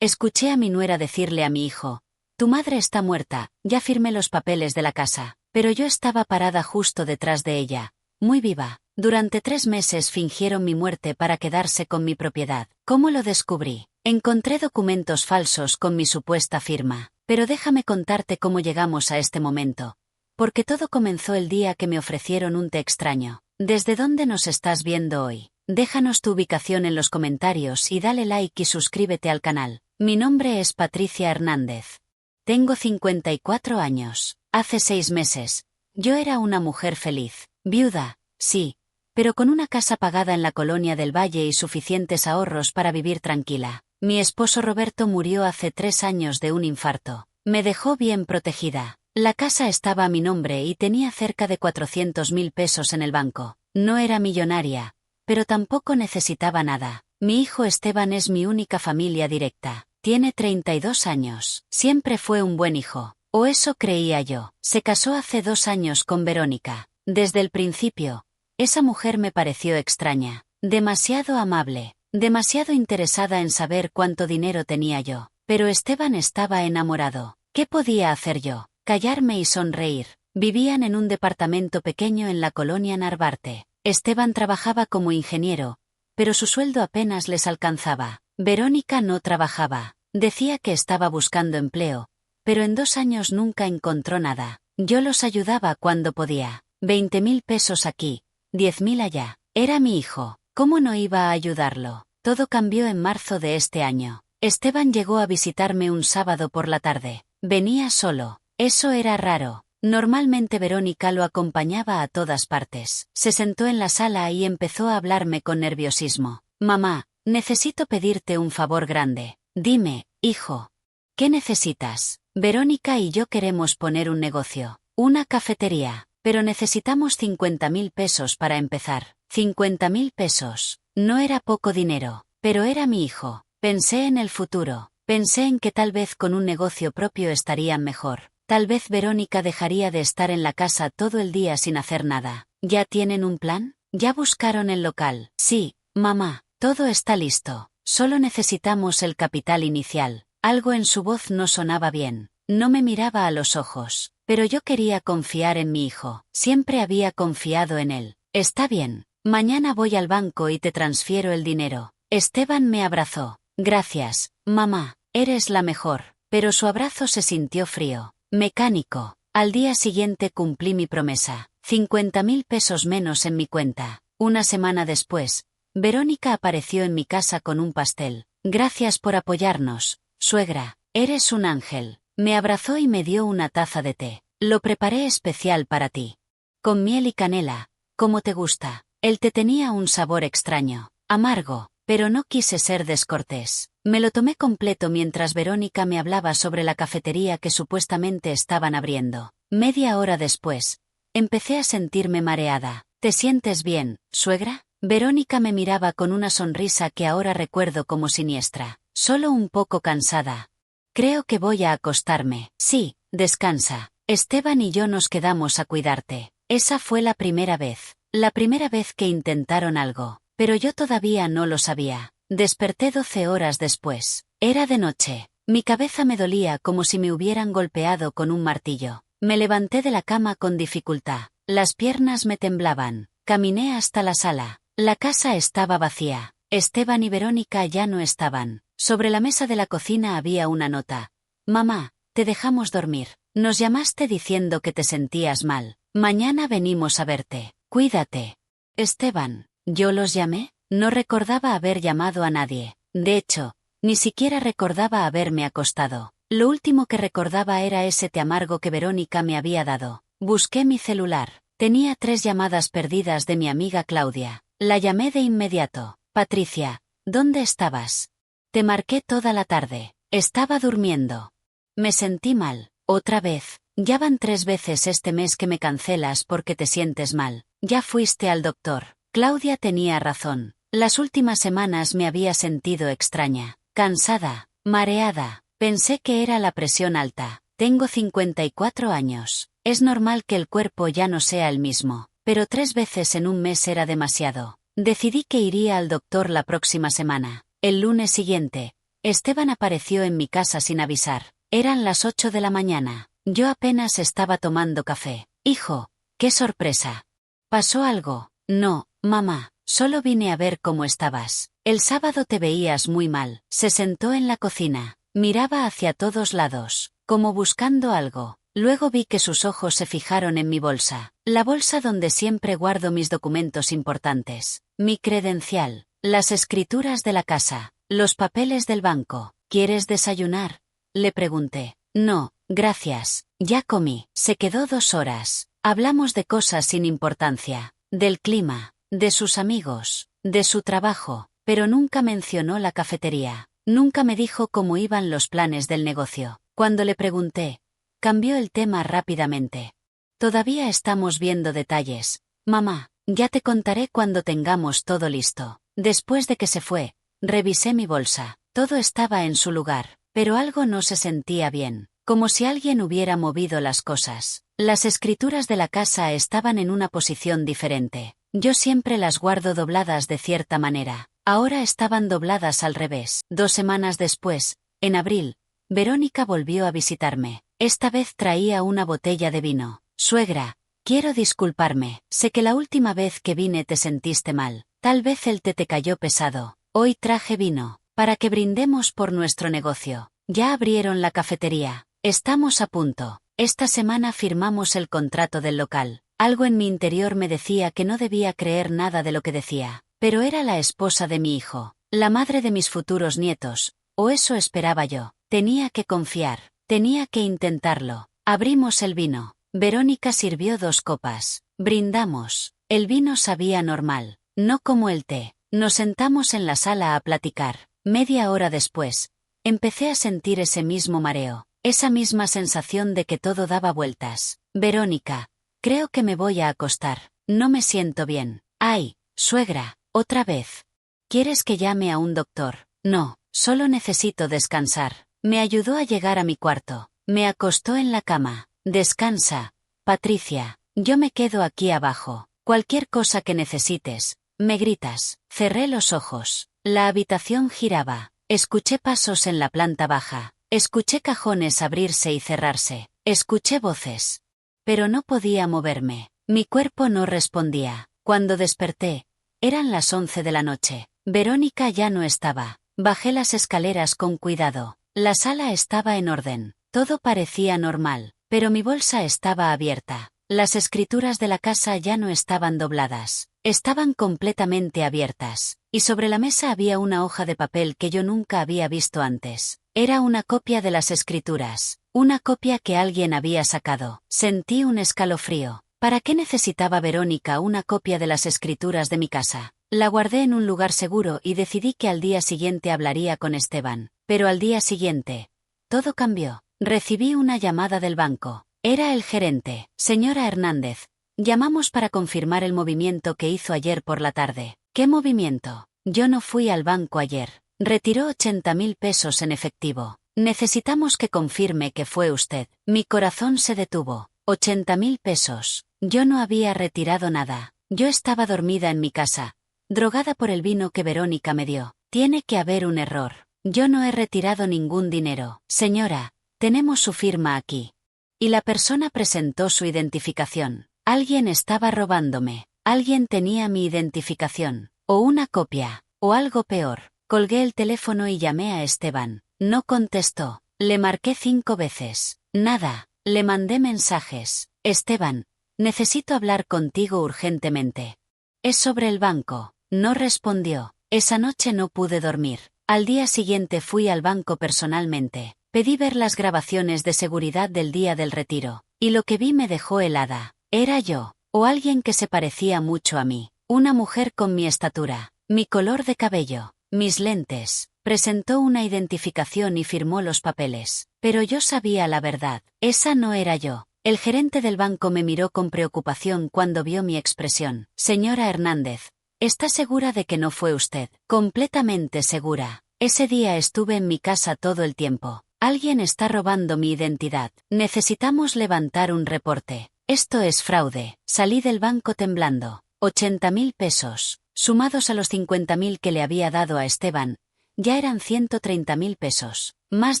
Escuché a mi nuera decirle a mi hijo: «Tu madre está muerta, ya firmé los papeles de la casa». Pero yo estaba parada justo detrás de ella, muy viva. Durante 3 meses fingieron mi muerte para quedarse con mi propiedad. ¿Cómo lo descubrí? Encontré documentos falsos con mi supuesta firma. Pero déjame contarte cómo llegamos a este momento. Porque todo comenzó el día que me ofrecieron un té extraño. ¿Desde dónde nos estás viendo hoy? Déjanos tu ubicación en los comentarios y dale like y suscríbete al canal. Mi nombre es Patricia Hernández. Tengo 54 años. Hace 6 meses, yo era una mujer feliz. Viuda, sí, pero con una casa pagada en la Colonia del Valle y suficientes ahorros para vivir tranquila. Mi esposo Roberto murió hace 3 años de un infarto. Me dejó bien protegida. La casa estaba a mi nombre y tenía cerca de 400.000 pesos en el banco. No era millonaria, pero tampoco necesitaba nada. Mi hijo Esteban es mi única familia directa. Tiene 32 años. Siempre fue un buen hijo. O eso creía yo. Se casó hace 2 años con Verónica. Desde el principio, esa mujer me pareció extraña. Demasiado amable. Demasiado interesada en saber cuánto dinero tenía yo. Pero Esteban estaba enamorado. ¿Qué podía hacer yo? Callarme y sonreír. Vivían en un departamento pequeño en la colonia Narvarte. Esteban trabajaba como ingeniero, pero su sueldo apenas les alcanzaba. Verónica no trabajaba. Decía que estaba buscando empleo, pero en 2 años nunca encontró nada. Yo los ayudaba cuando podía. 20.000 pesos aquí, 10.000 allá. Era mi hijo. ¿Cómo no iba a ayudarlo? Todo cambió en marzo de este año. Esteban llegó a visitarme un sábado por la tarde. Venía solo. Eso era raro. Normalmente Verónica lo acompañaba a todas partes. Se sentó en la sala y empezó a hablarme con nerviosismo. Mamá, necesito pedirte un favor grande. Dime, hijo. ¿Qué necesitas? Verónica y yo queremos poner un negocio. Una cafetería. Pero necesitamos 50.000 pesos para empezar. 50.000 pesos. No era poco dinero, pero era mi hijo. Pensé en el futuro. Pensé en que tal vez con un negocio propio estarían mejor. Tal vez Verónica dejaría de estar en la casa todo el día sin hacer nada. ¿Ya tienen un plan? ¿Ya buscaron el local? Sí, mamá, todo está listo. Solo necesitamos el capital inicial. Algo en su voz no sonaba bien. No me miraba a los ojos. Pero yo quería confiar en mi hijo. Siempre había confiado en él. Está bien. Mañana voy al banco y te transfiero el dinero. Esteban me abrazó. Gracias, mamá. Eres la mejor. Pero su abrazo se sintió frío. Mecánico. Al día siguiente cumplí mi promesa. 50.000 pesos menos en mi cuenta. Una semana después, Verónica apareció en mi casa con un pastel. Gracias por apoyarnos, suegra. Eres un ángel. Me abrazó y me dio una taza de té. Lo preparé especial para ti. Con miel y canela, como te gusta. El té tenía un sabor extraño, amargo, pero no quise ser descortés. Me lo tomé completo mientras Verónica me hablaba sobre la cafetería que supuestamente estaban abriendo. Media hora después, empecé a sentirme mareada. ¿Te sientes bien, suegra? Verónica me miraba con una sonrisa que ahora recuerdo como siniestra. Solo un poco cansada. Creo que voy a acostarme. Sí, descansa. Esteban y yo nos quedamos a cuidarte. Esa fue la primera vez. La primera vez que intentaron algo. Pero yo todavía no lo sabía. Desperté 12 horas después. Era de noche. Mi cabeza me dolía como si me hubieran golpeado con un martillo. Me levanté de la cama con dificultad. Las piernas me temblaban. Caminé hasta la sala. La casa estaba vacía. Esteban y Verónica ya no estaban. Sobre la mesa de la cocina había una nota. Mamá, te dejamos dormir. Nos llamaste diciendo que te sentías mal. Mañana venimos a verte. Cuídate. Esteban, ¿yo los llamé? No recordaba haber llamado a nadie. De hecho, ni siquiera recordaba haberme acostado. Lo último que recordaba era ese té amargo que Verónica me había dado. Busqué mi celular. Tenía 3 llamadas perdidas de mi amiga Claudia. La llamé de inmediato. Patricia, ¿dónde estabas? Te marqué toda la tarde. Estaba durmiendo. Me sentí mal. Otra vez. Ya van 3 veces este mes que me cancelas porque te sientes mal. Ya fuiste al doctor. Claudia tenía razón. Las últimas semanas me había sentido extraña. Cansada. Mareada. Pensé que era la presión alta. Tengo 54 años. Es normal que el cuerpo ya no sea el mismo. Pero 3 veces en un mes era demasiado. Decidí que iría al doctor la próxima semana. El lunes siguiente, Esteban apareció en mi casa sin avisar. Eran las 8 de la mañana. Yo apenas estaba tomando café. Hijo, qué sorpresa. ¿Pasó algo? No, mamá, solo vine a ver cómo estabas. El sábado te veías muy mal. Se sentó en la cocina. Miraba hacia todos lados, como buscando algo. Luego vi que sus ojos se fijaron en mi bolsa. La bolsa donde siempre guardo mis documentos importantes. Mi credencial, las escrituras de la casa, los papeles del banco. ¿Quieres desayunar? Le pregunté. No, gracias, ya comí. Se quedó 2 horas. Hablamos de cosas sin importancia, del clima, de sus amigos, de su trabajo, pero nunca mencionó la cafetería. Nunca me dijo cómo iban los planes del negocio. Cuando le pregunté, cambió el tema rápidamente. Todavía estamos viendo detalles. Mamá, ya te contaré cuando tengamos todo listo. Después de que se fue, revisé mi bolsa. Todo estaba en su lugar, pero algo no se sentía bien, como si alguien hubiera movido las cosas. Las escrituras de la casa estaban en una posición diferente. Yo siempre las guardo dobladas de cierta manera. Ahora estaban dobladas al revés. 2 semanas después, en abril, Verónica volvió a visitarme. Esta vez traía una botella de vino. Suegra, quiero disculparme. Sé que la última vez que vine te sentiste mal. Tal vez el té te cayó pesado. Hoy traje vino, para que brindemos por nuestro negocio. Ya abrieron la cafetería. Estamos a punto. Esta semana firmamos el contrato del local. Algo en mi interior me decía que no debía creer nada de lo que decía. Pero era la esposa de mi hijo, la madre de mis futuros nietos, o eso esperaba yo. Tenía que confiar, tenía que intentarlo. Abrimos el vino. Verónica sirvió 2 copas. Brindamos. El vino sabía normal, no como el té. Nos sentamos en la sala a platicar. Media hora después, empecé a sentir ese mismo mareo, esa misma sensación de que todo daba vueltas. Verónica, creo que me voy a acostar. No me siento bien. Ay, suegra. Otra vez. ¿Quieres que llame a un doctor? No, solo necesito descansar. Me ayudó a llegar a mi cuarto. Me acostó en la cama. Descansa, Patricia. Yo me quedo aquí abajo. Cualquier cosa que necesites, me gritas. Cerré los ojos. La habitación giraba. Escuché pasos en la planta baja. Escuché cajones abrirse y cerrarse. Escuché voces. Pero no podía moverme. Mi cuerpo no respondía. Cuando desperté, eran las 11 de la noche. Verónica ya no estaba. Bajé las escaleras con cuidado. La sala estaba en orden. Todo parecía normal, pero mi bolsa estaba abierta. Las escrituras de la casa ya no estaban dobladas. Estaban completamente abiertas. Y sobre la mesa había una hoja de papel que yo nunca había visto antes. Era una copia de las escrituras. Una copia que alguien había sacado. Sentí un escalofrío. ¿Para qué necesitaba Verónica una copia de las escrituras de mi casa? La guardé en un lugar seguro y decidí que al día siguiente hablaría con Esteban. Pero al día siguiente, todo cambió. Recibí una llamada del banco. Era el gerente. Señora Hernández, llamamos para confirmar el movimiento que hizo ayer por la tarde. ¿Qué movimiento? Yo no fui al banco ayer. Retiró 80.000 pesos en efectivo. Necesitamos que confirme que fue usted. Mi corazón se detuvo. 80.000 pesos. Yo no había retirado nada. Yo estaba dormida en mi casa, drogada por el vino que Verónica me dio. Tiene que haber un error. Yo no he retirado ningún dinero. Señora, tenemos su firma aquí. Y la persona presentó su identificación. Alguien estaba robándome. Alguien tenía mi identificación. O una copia. O algo peor. Colgué el teléfono y llamé a Esteban. No contestó. Le marqué 5 veces. Nada. Le mandé mensajes. Esteban, necesito hablar contigo urgentemente. Es sobre el banco. No respondió. Esa noche no pude dormir. Al día siguiente fui al banco personalmente. Pedí ver las grabaciones de seguridad del día del retiro. Y lo que vi me dejó helada. Era yo, o alguien que se parecía mucho a mí. Una mujer con mi estatura, mi color de cabello, mis lentes. Presentó una identificación y firmó los papeles. Pero yo sabía la verdad. Esa no era yo. El gerente del banco me miró con preocupación cuando vio mi expresión. Señora Hernández, ¿está segura de que no fue usted? Completamente segura. Ese día estuve en mi casa todo el tiempo. Alguien está robando mi identidad. Necesitamos levantar un reporte. Esto es fraude. Salí del banco temblando. 80.000 pesos, sumados a los 50.000 que le había dado a Esteban, Ya eran 130.000 pesos. Más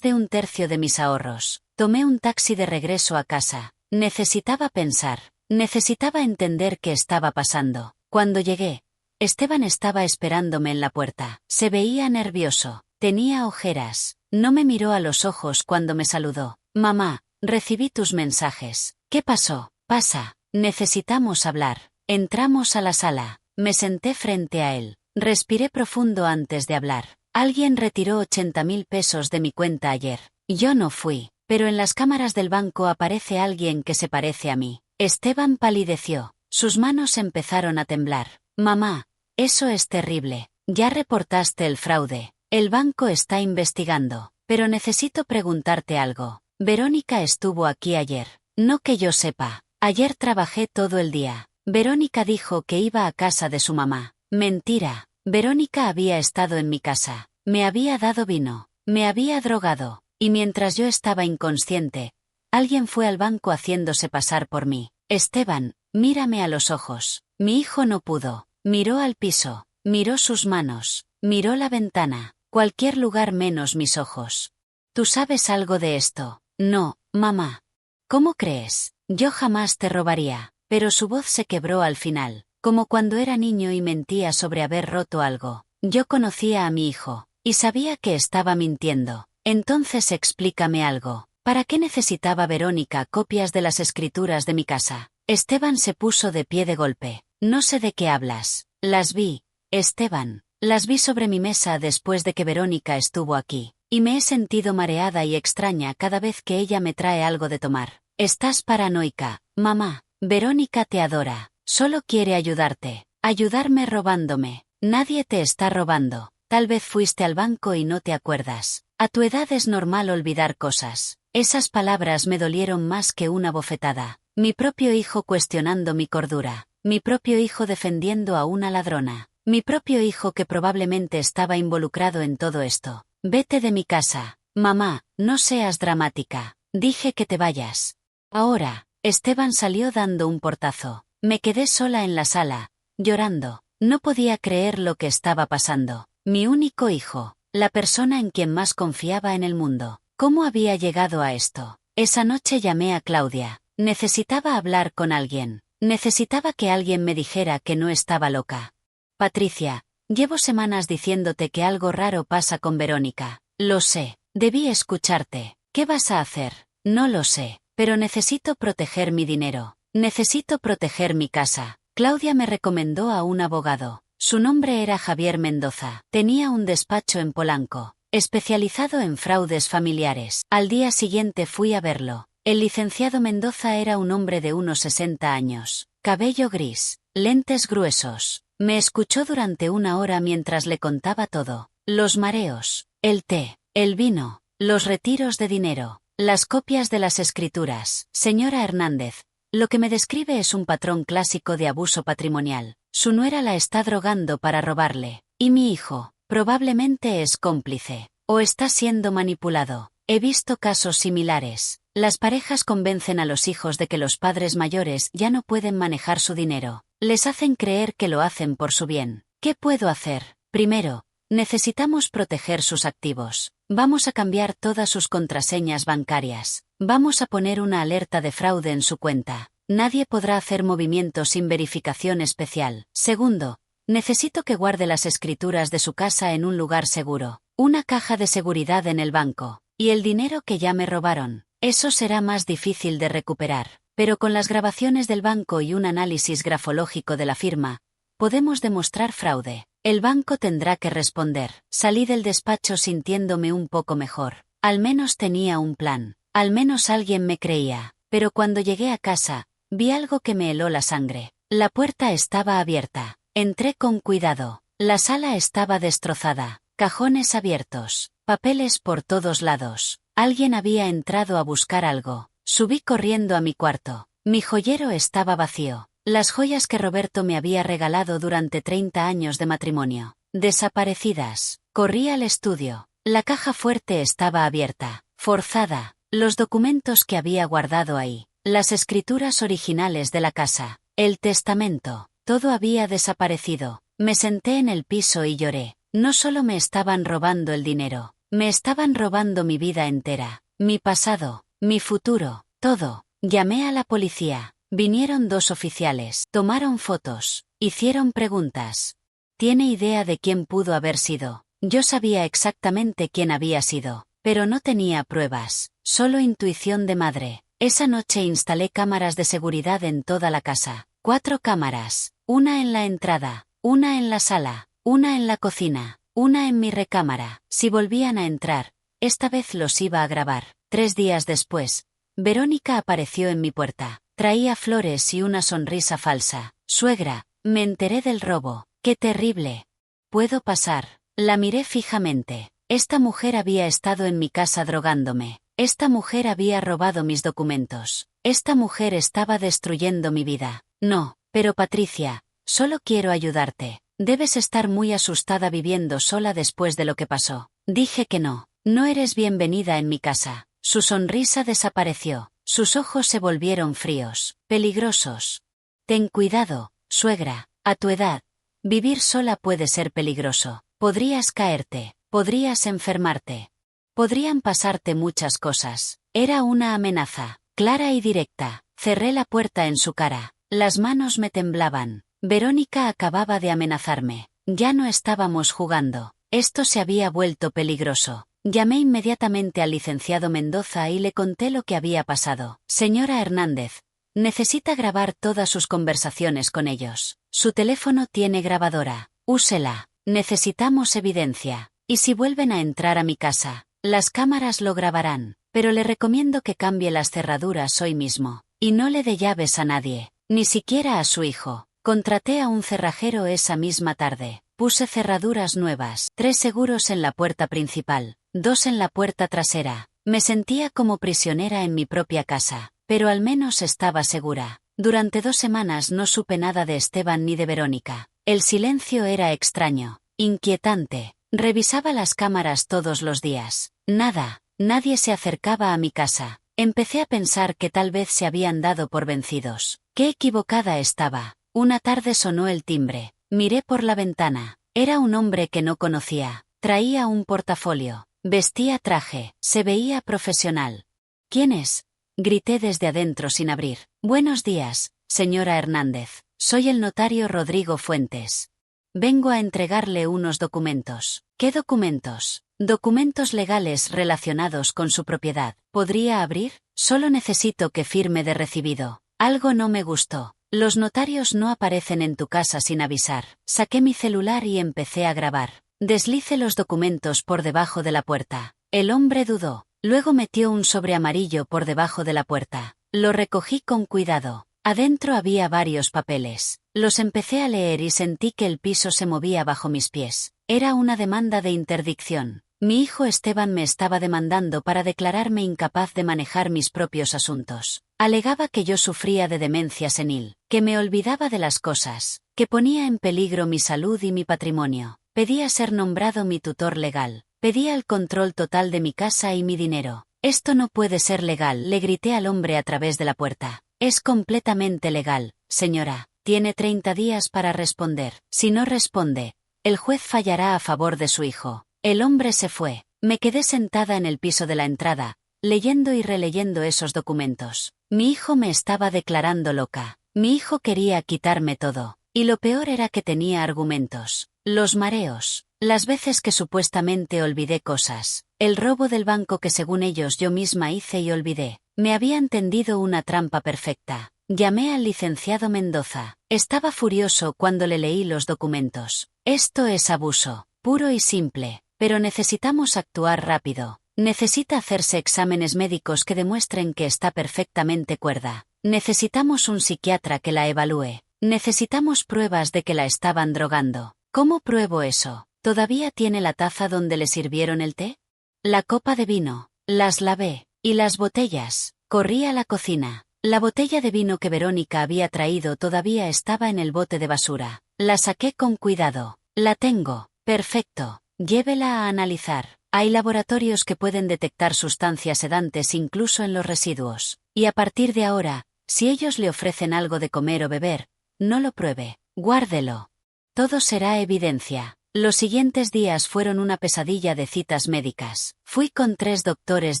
de un tercio de mis ahorros. Tomé un taxi de regreso a casa. Necesitaba pensar. Necesitaba entender qué estaba pasando. Cuando llegué, Esteban estaba esperándome en la puerta. Se veía nervioso. Tenía ojeras. No me miró a los ojos cuando me saludó. Mamá, recibí tus mensajes. ¿Qué pasó? Pasa. Necesitamos hablar. Entramos a la sala. Me senté frente a él. Respiré profundo antes de hablar. Alguien retiró 80.000 pesos de mi cuenta ayer. Yo no fui, pero en las cámaras del banco aparece alguien que se parece a mí. Esteban palideció. Sus manos empezaron a temblar. Mamá, eso es terrible. Ya reportaste el fraude. El banco está investigando. Pero necesito preguntarte algo. Verónica estuvo aquí ayer. No que yo sepa. Ayer trabajé todo el día. Verónica dijo que iba a casa de su mamá. Mentira. Verónica había estado en mi casa. Me había dado vino. Me había drogado. Y mientras yo estaba inconsciente, alguien fue al banco haciéndose pasar por mí. Esteban, mírame a los ojos. Mi hijo no pudo. Miró al piso. Miró sus manos. Miró la ventana. Cualquier lugar menos mis ojos. ¿Tú sabes algo de esto? No, mamá. ¿Cómo crees? Yo jamás te robaría. Pero su voz se quebró al final, como cuando era niño y mentía sobre haber roto algo. Yo conocía a mi hijo, y sabía que estaba mintiendo. Entonces explícame algo. ¿Para qué necesitaba Verónica copias de las escrituras de mi casa? Esteban se puso de pie de golpe. No sé de qué hablas. Las vi, Esteban. Las vi sobre mi mesa después de que Verónica estuvo aquí. Y me he sentido mareada y extraña cada vez que ella me trae algo de tomar. Estás paranoica, mamá. Verónica te adora. Solo quiere ayudarte. Ayudarme robándome. Nadie te está robando. Tal vez fuiste al banco y no te acuerdas. A tu edad es normal olvidar cosas. Esas palabras me dolieron más que una bofetada. Mi propio hijo cuestionando mi cordura. Mi propio hijo defendiendo a una ladrona. Mi propio hijo que probablemente estaba involucrado en todo esto. Vete de mi casa. Mamá, no seas dramática. Dije que te vayas. Ahora. Esteban salió dando un portazo. Me quedé sola en la sala, llorando. No podía creer lo que estaba pasando. Mi único hijo, la persona en quien más confiaba en el mundo. ¿Cómo había llegado a esto? Esa noche llamé a Claudia. Necesitaba hablar con alguien. Necesitaba que alguien me dijera que no estaba loca. Patricia, llevo semanas diciéndote que algo raro pasa con Verónica. Lo sé. Debí escucharte. ¿Qué vas a hacer? No lo sé. Pero necesito proteger mi dinero. Necesito proteger mi casa. Claudia me recomendó a un abogado. Su nombre era Javier Mendoza. Tenía un despacho en Polanco, especializado en fraudes familiares. Al día siguiente fui a verlo. El licenciado Mendoza era un hombre de unos 60 años. Cabello gris, lentes gruesos. Me escuchó durante una hora mientras le contaba todo. Los mareos, el té, el vino, los retiros de dinero. Las copias de las escrituras. Señora Hernández, lo que me describe es un patrón clásico de abuso patrimonial. Su nuera la está drogando para robarle. Y mi hijo, probablemente es cómplice. O está siendo manipulado. He visto casos similares. Las parejas convencen a los hijos de que los padres mayores ya no pueden manejar su dinero. Les hacen creer que lo hacen por su bien. ¿Qué puedo hacer? Primero, necesitamos proteger sus activos. Vamos a cambiar todas sus contraseñas bancarias. Vamos a poner una alerta de fraude en su cuenta. Nadie podrá hacer movimientos sin verificación especial. Segundo, necesito que guarde las escrituras de su casa en un lugar seguro. Una caja de seguridad en el banco. Y el dinero que ya me robaron. Eso será más difícil de recuperar. Pero con las grabaciones del banco y un análisis grafológico de la firma, podemos demostrar fraude. El banco tendrá que responder. Salí del despacho sintiéndome un poco mejor. Al menos tenía un plan. Al menos alguien me creía. Pero cuando llegué a casa, vi algo que me heló la sangre. La puerta estaba abierta. Entré con cuidado. La sala estaba destrozada. Cajones abiertos. Papeles por todos lados. Alguien había entrado a buscar algo. Subí corriendo a mi cuarto. Mi joyero estaba vacío. Las joyas que Roberto me había regalado durante 30 años de matrimonio. Desaparecidas. Corrí al estudio. La caja fuerte estaba abierta. Forzada. Los documentos que había guardado ahí. Las escrituras originales de la casa. El testamento. Todo había desaparecido. Me senté en el piso y lloré. No solo me estaban robando el dinero, me estaban robando mi vida entera, mi pasado, mi futuro, todo. Llamé a la policía. Vinieron 2 oficiales, tomaron fotos, hicieron preguntas. ¿Tiene idea de quién pudo haber sido? Yo sabía exactamente quién había sido, pero no tenía pruebas, solo intuición de madre. Esa noche instalé cámaras de seguridad en toda la casa. 4 cámaras, una en la entrada, una en la sala, una en la cocina, una en mi recámara. Si volvían a entrar, esta vez los iba a grabar. 3 días después, Verónica apareció en mi puerta. Traía flores y una sonrisa falsa. Suegra, me enteré del robo. ¡Qué terrible! ¿Puedo pasar? La miré fijamente. Esta mujer había estado en mi casa drogándome. Esta mujer había robado mis documentos. Esta mujer estaba destruyendo mi vida. No, pero Patricia, solo quiero ayudarte. Debes estar muy asustada viviendo sola después de lo que pasó. Dije que no. No eres bienvenida en mi casa. Su sonrisa desapareció. Sus ojos se volvieron fríos, peligrosos. Ten cuidado, suegra, a tu edad. Vivir sola puede ser peligroso. Podrías caerte, podrías enfermarte. Podrían pasarte muchas cosas. Era una amenaza, clara y directa. Cerré la puerta en su cara. Las manos me temblaban. Verónica acababa de amenazarme. Ya no estábamos jugando. Esto se había vuelto peligroso. Llamé inmediatamente al licenciado Mendoza y le conté lo que había pasado. Señora Hernández, necesita grabar todas sus conversaciones con ellos. Su teléfono tiene grabadora. Úsela. Necesitamos evidencia. Y si vuelven a entrar a mi casa, las cámaras lo grabarán. Pero le recomiendo que cambie las cerraduras hoy mismo. Y no le dé llaves a nadie, ni siquiera a su hijo. Contraté a un cerrajero esa misma tarde. Puse cerraduras nuevas, 3 seguros en la puerta principal. 2 en la puerta trasera. Me sentía como prisionera en mi propia casa, pero al menos estaba segura. Durante 2 semanas no supe nada de Esteban ni de Verónica. El silencio era extraño, inquietante. Revisaba las cámaras todos los días. Nada, nadie se acercaba a mi casa. Empecé a pensar que tal vez se habían dado por vencidos. Qué equivocada estaba. Una tarde sonó el timbre. Miré por la ventana. Era un hombre que no conocía. Traía un portafolio. Vestía traje, se veía profesional. ¿Quién es? Grité desde adentro sin abrir. Buenos días, señora Hernández. Soy el notario Rodrigo Fuentes. Vengo a entregarle unos documentos. ¿Qué documentos? Documentos legales relacionados con su propiedad. ¿Podría abrir? Solo necesito que firme de recibido. Algo no me gustó. Los notarios no aparecen en tu casa sin avisar. Saqué mi celular y empecé a grabar. Deslice los documentos por debajo de la puerta. El hombre dudó. Luego metió un sobre amarillo por debajo de la puerta. Lo recogí con cuidado. Adentro había varios papeles. Los empecé a leer y sentí que el piso se movía bajo mis pies. Era una demanda de interdicción. Mi hijo Esteban me estaba demandando para declararme incapaz de manejar mis propios asuntos. Alegaba que yo sufría de demencia senil, que me olvidaba de las cosas, que ponía en peligro mi salud y mi patrimonio. Pedía ser nombrado mi tutor legal. Pedía el control total de mi casa y mi dinero. Esto no puede ser legal, le grité al hombre a través de la puerta. Es completamente legal, señora. Tiene 30 días para responder. Si no responde, el juez fallará a favor de su hijo. El hombre se fue. Me quedé sentada en el piso de la entrada, leyendo y releyendo esos documentos. Mi hijo me estaba declarando loca. Mi hijo quería quitarme todo. Y lo peor era que tenía argumentos. Los mareos, las veces que supuestamente olvidé cosas, el robo del banco que según ellos yo misma hice y olvidé. Me habían tendido una trampa perfecta. Llamé al licenciado Mendoza. Estaba furioso cuando le leí los documentos. Esto es abuso, puro y simple, pero necesitamos actuar rápido. Necesita hacerse exámenes médicos que demuestren que está perfectamente cuerda. Necesitamos un psiquiatra que la evalúe. Necesitamos pruebas de que la estaban drogando. ¿Cómo pruebo eso? ¿Todavía tiene la taza donde le sirvieron el té? La copa de vino. Las lavé. ¿Y las botellas? Corrí a la cocina. La botella de vino que Verónica había traído todavía estaba en el bote de basura. La saqué con cuidado. La tengo. Perfecto. Llévela a analizar. Hay laboratorios que pueden detectar sustancias sedantes incluso en los residuos. Y a partir de ahora, si ellos le ofrecen algo de comer o beber, no lo pruebe. Guárdelo. Todo será evidencia. Los siguientes días fueron una pesadilla de citas médicas. Fui con 3 doctores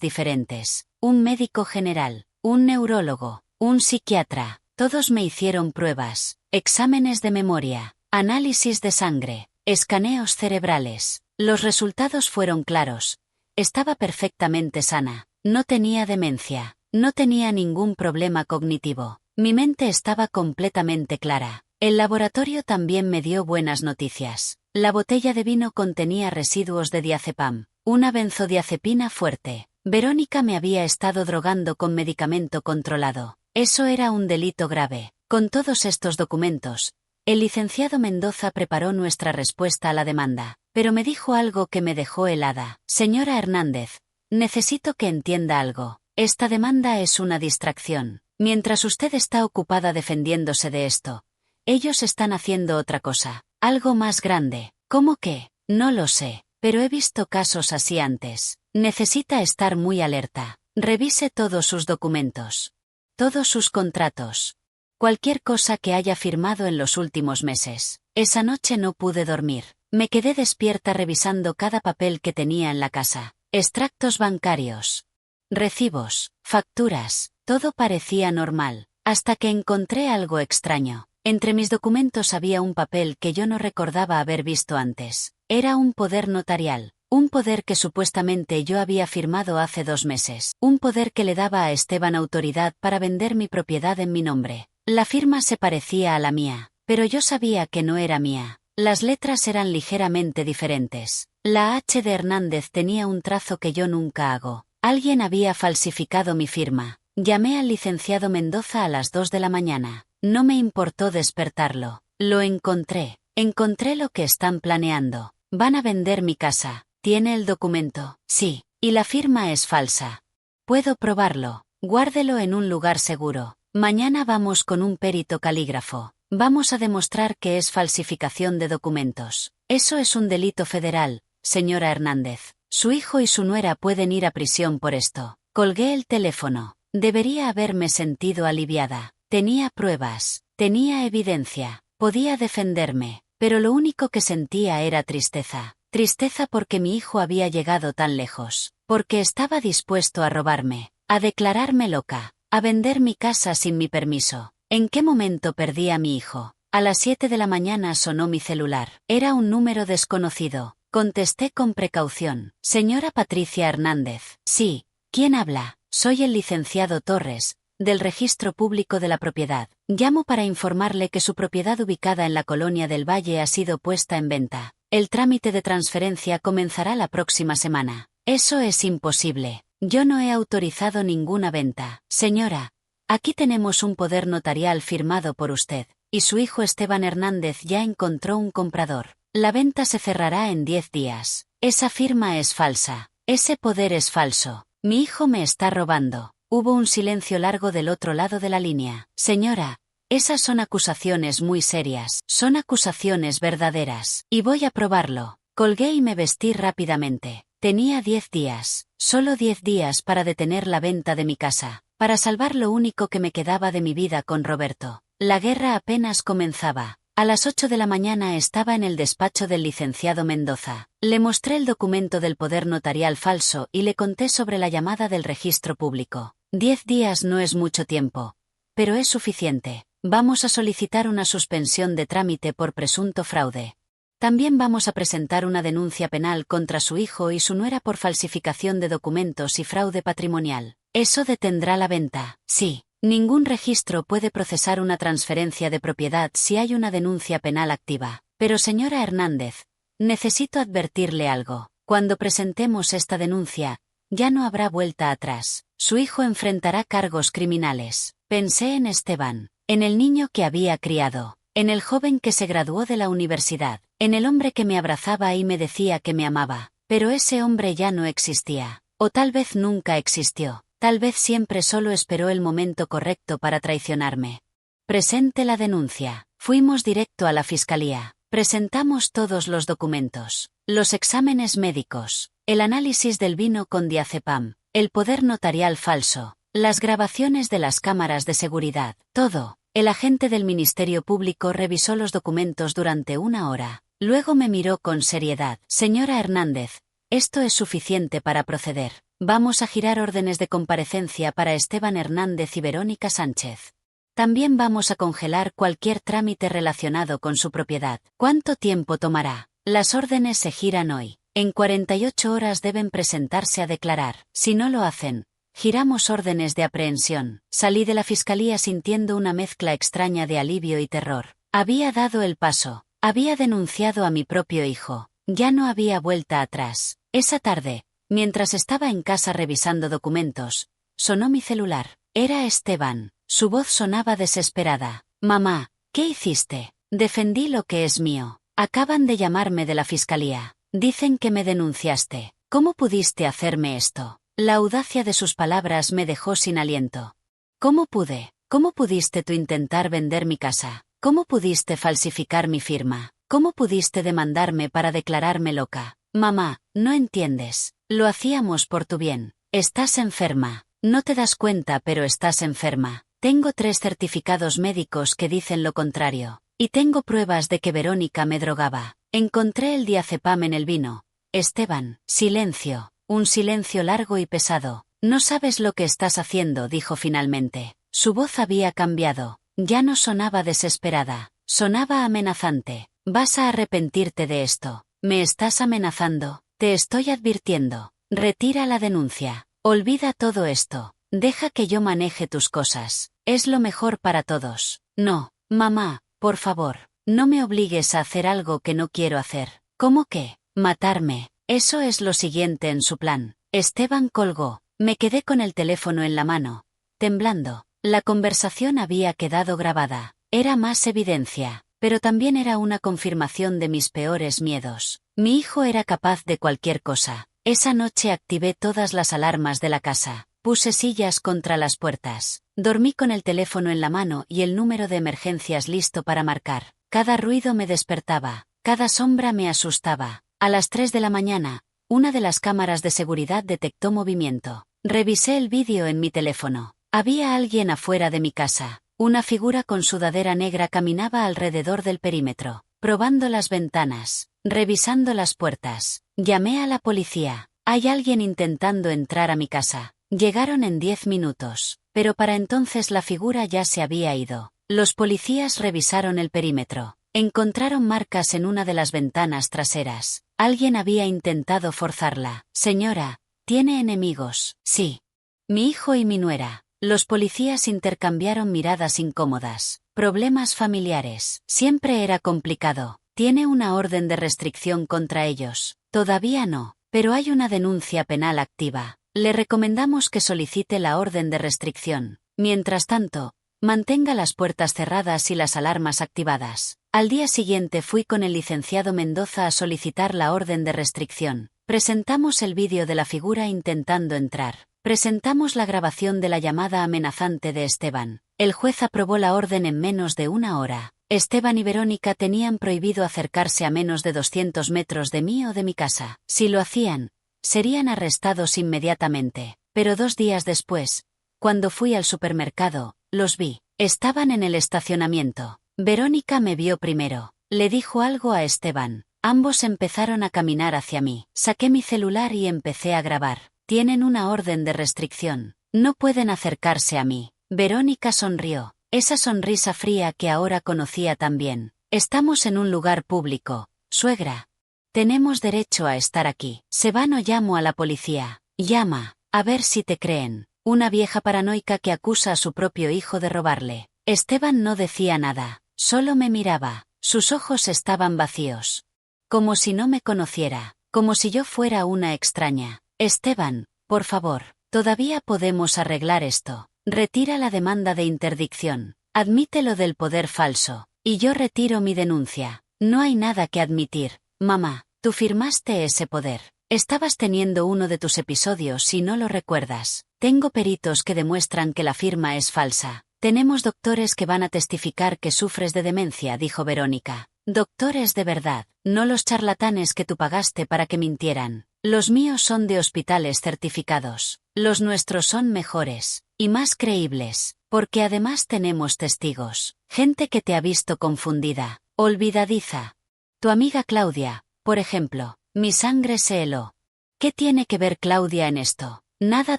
diferentes, un médico general, un neurólogo, un psiquiatra. Todos me hicieron pruebas, exámenes de memoria, análisis de sangre, escaneos cerebrales. Los resultados fueron claros. Estaba perfectamente sana, no tenía demencia, no tenía ningún problema cognitivo. Mi mente estaba completamente clara. El laboratorio también me dio buenas noticias. La botella de vino contenía residuos de diazepam, una benzodiazepina fuerte. Verónica me había estado drogando con medicamento controlado. Eso era un delito grave. Con todos estos documentos, el licenciado Mendoza preparó nuestra respuesta a la demanda, pero me dijo algo que me dejó helada. Señora Hernández, necesito que entienda algo. Esta demanda es una distracción. Mientras usted está ocupada defendiéndose de esto, ellos están haciendo otra cosa, algo más grande. ¿Cómo qué? No lo sé, pero he visto casos así antes. Necesita estar muy alerta. Revise todos sus documentos, todos sus contratos, cualquier cosa que haya firmado en los últimos meses. Esa noche no pude dormir. Me quedé despierta revisando cada papel que tenía en la casa. Extractos bancarios, recibos, facturas, todo parecía normal, hasta que encontré algo extraño. Entre mis documentos había un papel que yo no recordaba haber visto antes. Era un poder notarial, un poder que supuestamente yo había firmado hace 2 meses. Un poder que le daba a Esteban autoridad para vender mi propiedad en mi nombre. La firma se parecía a la mía, pero yo sabía que no era mía. Las letras eran ligeramente diferentes. La H de Hernández tenía un trazo que yo nunca hago. Alguien había falsificado mi firma. Llamé al licenciado Mendoza a las 2 de la mañana. No me importó despertarlo. Lo encontré. Encontré lo que están planeando. Van a vender mi casa. ¿Tiene el documento? Sí. Y la firma es falsa. Puedo probarlo. Guárdelo en un lugar seguro. Mañana vamos con un perito calígrafo. Vamos a demostrar que es falsificación de documentos. Eso es un delito federal, señora Hernández. Su hijo y su nuera pueden ir a prisión por esto. Colgué el teléfono. Debería haberme sentido aliviada. Tenía pruebas, tenía evidencia, podía defenderme, pero lo único que sentía era tristeza. Tristeza porque mi hijo había llegado tan lejos, porque estaba dispuesto a robarme, a declararme loca, a vender mi casa sin mi permiso. ¿En qué momento perdí a mi hijo? A las 7 de la mañana sonó mi celular. Era un número desconocido. Contesté con precaución. Señora Patricia Hernández. Sí. ¿Quién habla? Soy el licenciado Torres, del Registro Público de la Propiedad. Llamo para informarle que su propiedad ubicada en la Colonia del Valle ha sido puesta en venta. El trámite de transferencia comenzará la próxima semana. Eso es imposible. Yo no he autorizado ninguna venta. Señora, aquí tenemos un poder notarial firmado por usted, y su hijo Esteban Hernández ya encontró un comprador. La venta se cerrará en 10 días. Esa firma es falsa. Ese poder es falso. Mi hijo me está robando. Hubo un silencio largo del otro lado de la línea. Señora, esas son acusaciones muy serias. Son acusaciones verdaderas. Y voy a probarlo. Colgué y me vestí rápidamente. Tenía 10 días. Solo 10 días para detener la venta de mi casa. Para salvar lo único que me quedaba de mi vida con Roberto. La guerra apenas comenzaba. A las 8 de la mañana estaba en el despacho del licenciado Mendoza. Le mostré el documento del poder notarial falso y le conté sobre la llamada del registro público. 10 días no es mucho tiempo, pero es suficiente. Vamos a solicitar una suspensión de trámite por presunto fraude. También vamos a presentar una denuncia penal contra su hijo y su nuera por falsificación de documentos y fraude patrimonial. Eso detendrá la venta. Sí. Ningún registro puede procesar una transferencia de propiedad si hay una denuncia penal activa. Pero señora Hernández, necesito advertirle algo. Cuando presentemos esta denuncia, ya no habrá vuelta atrás. Su hijo enfrentará cargos criminales. Pensé en Esteban, en el niño que había criado, en el joven que se graduó de la universidad, en el hombre que me abrazaba y me decía que me amaba. Pero ese hombre ya no existía. O tal vez nunca existió. Tal vez siempre solo esperó el momento correcto para traicionarme. Presente la denuncia. Fuimos directo a la fiscalía. Presentamos todos los documentos, los exámenes médicos, el análisis del vino con diazepam, el poder notarial falso, las grabaciones de las cámaras de seguridad, todo. El agente del Ministerio Público revisó los documentos durante 1 hora. Luego me miró con seriedad. Señora Hernández, esto es suficiente para proceder. Vamos a girar órdenes de comparecencia para Esteban Hernández y Verónica Sánchez. También vamos a congelar cualquier trámite relacionado con su propiedad. ¿Cuánto tiempo tomará? Las órdenes se giran hoy. En 48 horas deben presentarse a declarar. Si no lo hacen, giramos órdenes de aprehensión. Salí de la fiscalía sintiendo una mezcla extraña de alivio y terror. Había dado el paso. Había denunciado a mi propio hijo. Ya no había vuelta atrás. Esa tarde, mientras estaba en casa revisando documentos, sonó mi celular. Era Esteban. Su voz sonaba desesperada. Mamá, ¿qué hiciste? Defendí lo que es mío. Acaban de llamarme de la fiscalía. Dicen que me denunciaste. ¿Cómo pudiste hacerme esto? La audacia de sus palabras me dejó sin aliento. ¿Cómo pude? ¿Cómo pudiste tú intentar vender mi casa? ¿Cómo pudiste falsificar mi firma? ¿Cómo pudiste demandarme para declararme loca? Mamá, no entiendes. Lo hacíamos por tu bien. Estás enferma. No te das cuenta, pero estás enferma. Tengo 3 certificados médicos que dicen lo contrario. Y tengo pruebas de que Verónica me drogaba. Encontré el diazepam en el vino. Esteban, silencio. Un silencio largo y pesado. No sabes lo que estás haciendo, dijo finalmente. Su voz había cambiado. Ya no sonaba desesperada. Sonaba amenazante. Vas a arrepentirte de esto. Me estás amenazando. Te estoy advirtiendo. Retira la denuncia. Olvida todo esto. Deja que yo maneje tus cosas. Es lo mejor para todos. No, mamá, por favor, no me obligues a hacer algo que no quiero hacer. ¿Cómo qué? Matarme. Eso es lo siguiente en su plan. Esteban colgó. Me quedé con el teléfono en la mano, temblando. La conversación había quedado grabada. Era más evidencia, pero también era una confirmación de mis peores miedos. Mi hijo era capaz de cualquier cosa. Esa noche activé todas las alarmas de la casa. Puse sillas contra las puertas. Dormí con el teléfono en la mano y el número de emergencias listo para marcar. Cada ruido me despertaba. Cada sombra me asustaba. A las 3 de la mañana, una de las cámaras de seguridad detectó movimiento. Revisé el vídeo en mi teléfono. Había alguien afuera de mi casa. Una figura con sudadera negra caminaba alrededor del perímetro, probando las ventanas, revisando las puertas. Llamé a la policía. Hay alguien intentando entrar a mi casa. Llegaron en 10 minutos, pero para entonces la figura ya se había ido. Los policías revisaron el perímetro. Encontraron marcas en una de las ventanas traseras. Alguien había intentado forzarla. Señora, ¿tiene enemigos? Sí. Mi hijo y mi nuera. Los policías intercambiaron miradas incómodas. Problemas familiares. Siempre era complicado. ¿Tiene una orden de restricción contra ellos? Todavía no, pero hay una denuncia penal activa. Le recomendamos que solicite la orden de restricción. Mientras tanto, mantenga las puertas cerradas y las alarmas activadas. Al día siguiente fui con el licenciado Mendoza a solicitar la orden de restricción. Presentamos el vídeo de la figura intentando entrar. Presentamos la grabación de la llamada amenazante de Esteban. El juez aprobó la orden en menos de una hora. Esteban y Verónica tenían prohibido acercarse a menos de 200 metros de mí o de mi casa. Si lo hacían, serían arrestados inmediatamente. Pero 2 días después, cuando fui al supermercado, los vi. Estaban en el estacionamiento. Verónica me vio primero. Le dijo algo a Esteban. Ambos empezaron a caminar hacia mí. Saqué mi celular y empecé a grabar. Tienen una orden de restricción. No pueden acercarse a mí. Verónica sonrió. Esa sonrisa fría que ahora conocía tan bien. Estamos en un lugar público. Suegra. Tenemos derecho a estar aquí. Se van o llamo a la policía. Llama. A ver si te creen. Una vieja paranoica que acusa a su propio hijo de robarle. Esteban no decía nada. Solo me miraba. Sus ojos estaban vacíos. Como si no me conociera. Como si yo fuera una extraña. Esteban, por favor. Todavía podemos arreglar esto. Retira la demanda de interdicción. Admite lo del poder falso. Y yo retiro mi denuncia. No hay nada que admitir. Mamá, tú firmaste ese poder. Estabas teniendo uno de tus episodios si no lo recuerdas. Tengo peritos que demuestran que la firma es falsa. Tenemos doctores que van a testificar que sufres de demencia, dijo Verónica. Doctores de verdad, no los charlatanes que tú pagaste para que mintieran. Los míos son de hospitales certificados. Los nuestros son mejores y más creíbles, porque además tenemos testigos. Gente que te ha visto confundida, olvidadiza. Tu amiga Claudia, por ejemplo. Mi sangre se heló. ¿Qué tiene que ver Claudia en esto? Nada